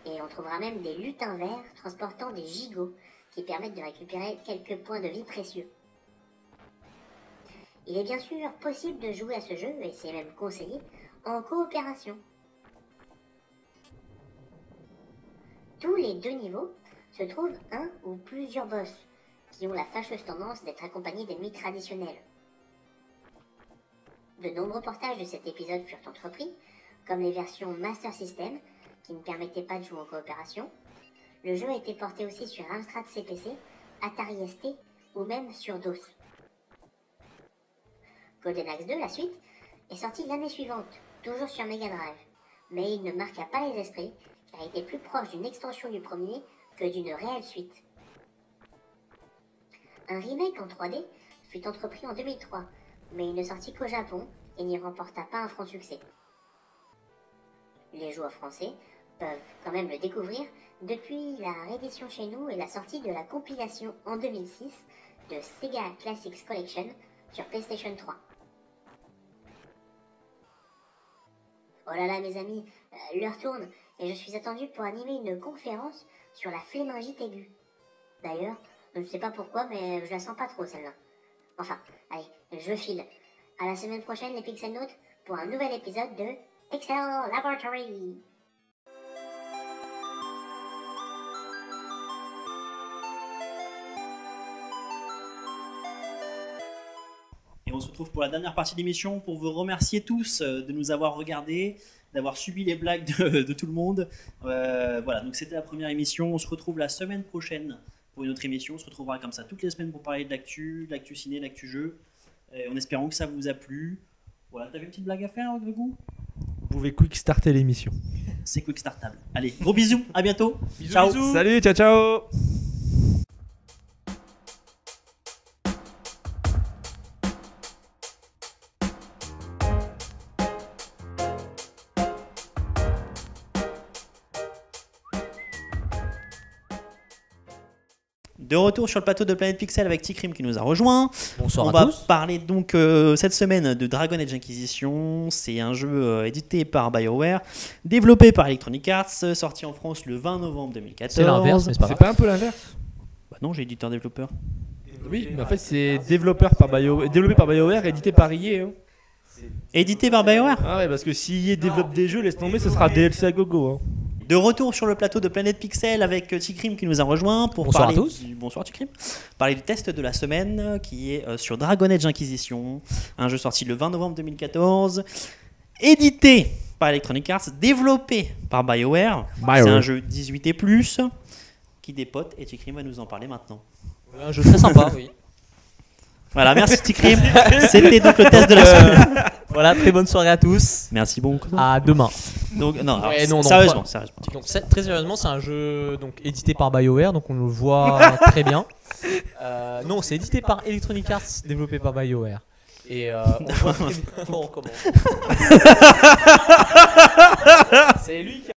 et on trouvera même des lutins verts transportant des gigots qui permettent de récupérer quelques points de vie précieux. Il est bien sûr possible de jouer à ce jeu, et c'est même conseillé, en coopération. Tous les deux niveaux se trouvent un ou plusieurs boss, qui ont la fâcheuse tendance d'être accompagnés d'ennemis traditionnels. De nombreux portages de cet épisode furent entrepris, comme les versions Master System, qui ne permettaient pas de jouer en coopération. Le jeu a été porté aussi sur Amstrad CPC, Atari ST ou même sur DOS. Golden Axe 2, la suite, est sorti l'année suivante, toujours sur Mega Drive, mais il ne marqua pas les esprits car il était plus proche d'une extension du premier que d'une réelle suite. Un remake en 3D fut entrepris en 2003, mais il ne sortit qu'au Japon et n'y remporta pas un franc succès. Les joueurs français peuvent quand même le découvrir depuis la réédition chez nous et la sortie de la compilation en 2006 de Sega Classics Collection sur PlayStation 3. Oh là là mes amis, l'heure tourne et je suis attendu pour animer une conférence sur la flémingite aiguë. D'ailleurs, je ne sais pas pourquoi mais je la sens pas trop celle-là. Enfin, allez, je file. À la semaine prochaine les Pixelnautes pour un nouvel épisode de Pixel Laboratory. Et on se retrouve pour la dernière partie de l'émission pour vous remercier tous de nous avoir regardés. d'avoir subi les blagues de tout le monde. Voilà, donc c'était la première émission. On se retrouve la semaine prochaine pour une autre émission. On se retrouvera comme ça toutes les semaines pour parler de l'actu ciné, l'actu jeu, en espérant que ça vous a plu. Voilà, t'avais une petite blague à faire, Grégou ? Vous pouvez quick starter l'émission. C'est quick startable. Allez, gros bisous, à bientôt. Bisous, Ciao. bisous. Salut, ciao ciao. De retour sur le plateau de Planète Pixel avec Tikrim qui nous a rejoint. Bonsoir On à va tous. parler donc cette semaine de Dragon Age Inquisition. C'est un jeu édité par BioWare, développé par Electronic Arts, sorti en France le 20 novembre 2014. C'est l'inverse, mais c'est pas C'est grave. pas un peu l'inverse? Bah non, j'ai éditeur-développeur. Oui, mais en fait c'est développé par BioWare, édité par EA. Hein. Édité par BioWare. Ah ouais, parce que si EA développe des jeux, laisse tomber, ce sera DLC à gogo. Hein. De retour sur le plateau de Planète Pixel avec Tikrim qui nous a rejoint pour Bonsoir parler à tous. bonsoir Tikrim. Parler du test de la semaine qui est sur Dragon Age Inquisition, un jeu sorti le 20 novembre 2014, édité par Electronic Arts, développé par BioWare. C'est un jeu 18 et plus qui dépote et Tikrim va nous en parler maintenant. Un jeu très sympa, oui. Voilà, merci Tikrim. C'était donc le test de la semaine. Voilà, très bonne soirée à tous. Merci beaucoup. À demain. Donc non, alors, Ouais, non, sérieusement, enfin, sérieusement. Donc, très sérieusement, c'est un jeu donc édité par BioWare, donc on le voit très bien. Non, c'est édité par Electronic Arts, développé par BioWare. Et on voit très bien. On recommence. C'est lui qui